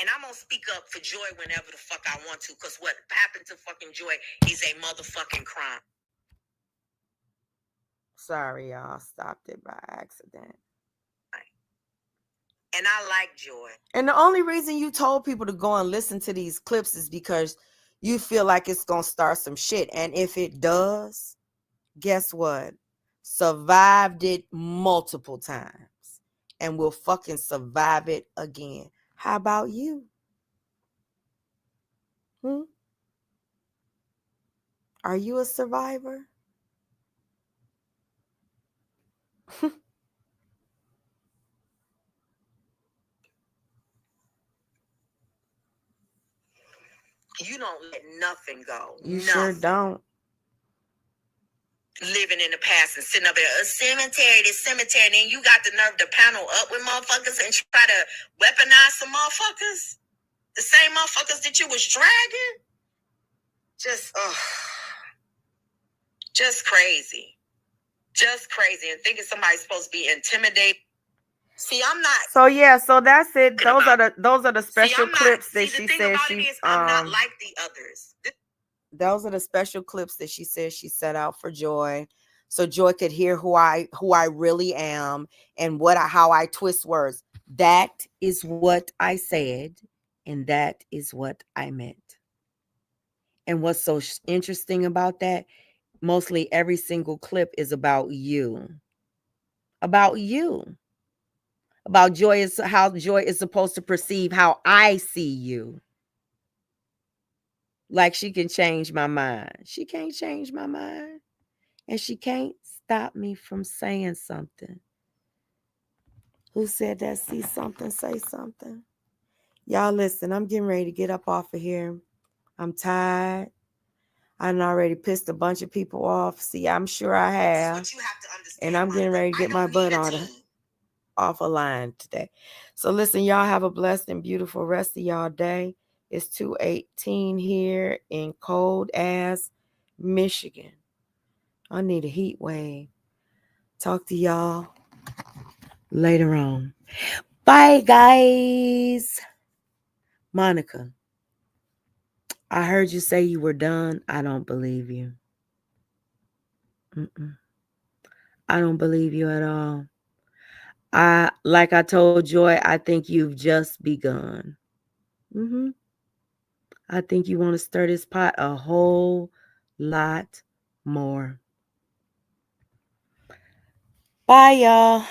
And I'm going to speak up for Joy whenever the fuck I want to, because what happened to fucking Joy is a motherfucking crime. Sorry, y'all. Stopped it by accident. And I like Joy. And the only reason you told people to go and listen to these clips is because you feel like it's going to start some shit. And if it does, guess what? Survived it multiple times and will fucking survive it again. How about you? Are you a survivor? You don't let nothing go. You sure don't. Living in the past and sitting up there, a cemetery, this cemetery, and then you got the nerve to panel up with motherfuckers and try to weaponize some motherfuckers? The same motherfuckers that you was dragging? Just crazy. Just crazy. And thinking somebody's supposed to be intimidated. See, I'm not. So yeah, so that's it. Those are the special clips that she says I'm not like the others. Those are the special clips that she says she set out for Joy, so Joy could hear who I really am and how I twist words. That is what I said, and that is what I meant. And what's so interesting about that? Mostly every single clip is about you. About you. About how Joy is supposed to perceive how I see you. Like she can change my mind. She can't change my mind. And she can't stop me from saying something. Who said that? See something, say something. Y'all listen, I'm getting ready to get up off of here. I'm tired. I done already pissed a bunch of people off. See, I'm sure I have. And I'm getting ready to get my butt off a line today. So listen, y'all have a blessed and beautiful rest of y'all day. It's 2:18 here in cold ass Michigan. I need a heat wave. Talk to y'all later on. Bye, guys. Monica, I heard you say you were done. I don't believe you. I don't believe you at all. Like I told Joy, I think you've just begun. I think you want to stir this pot a whole lot more. Bye, y'all.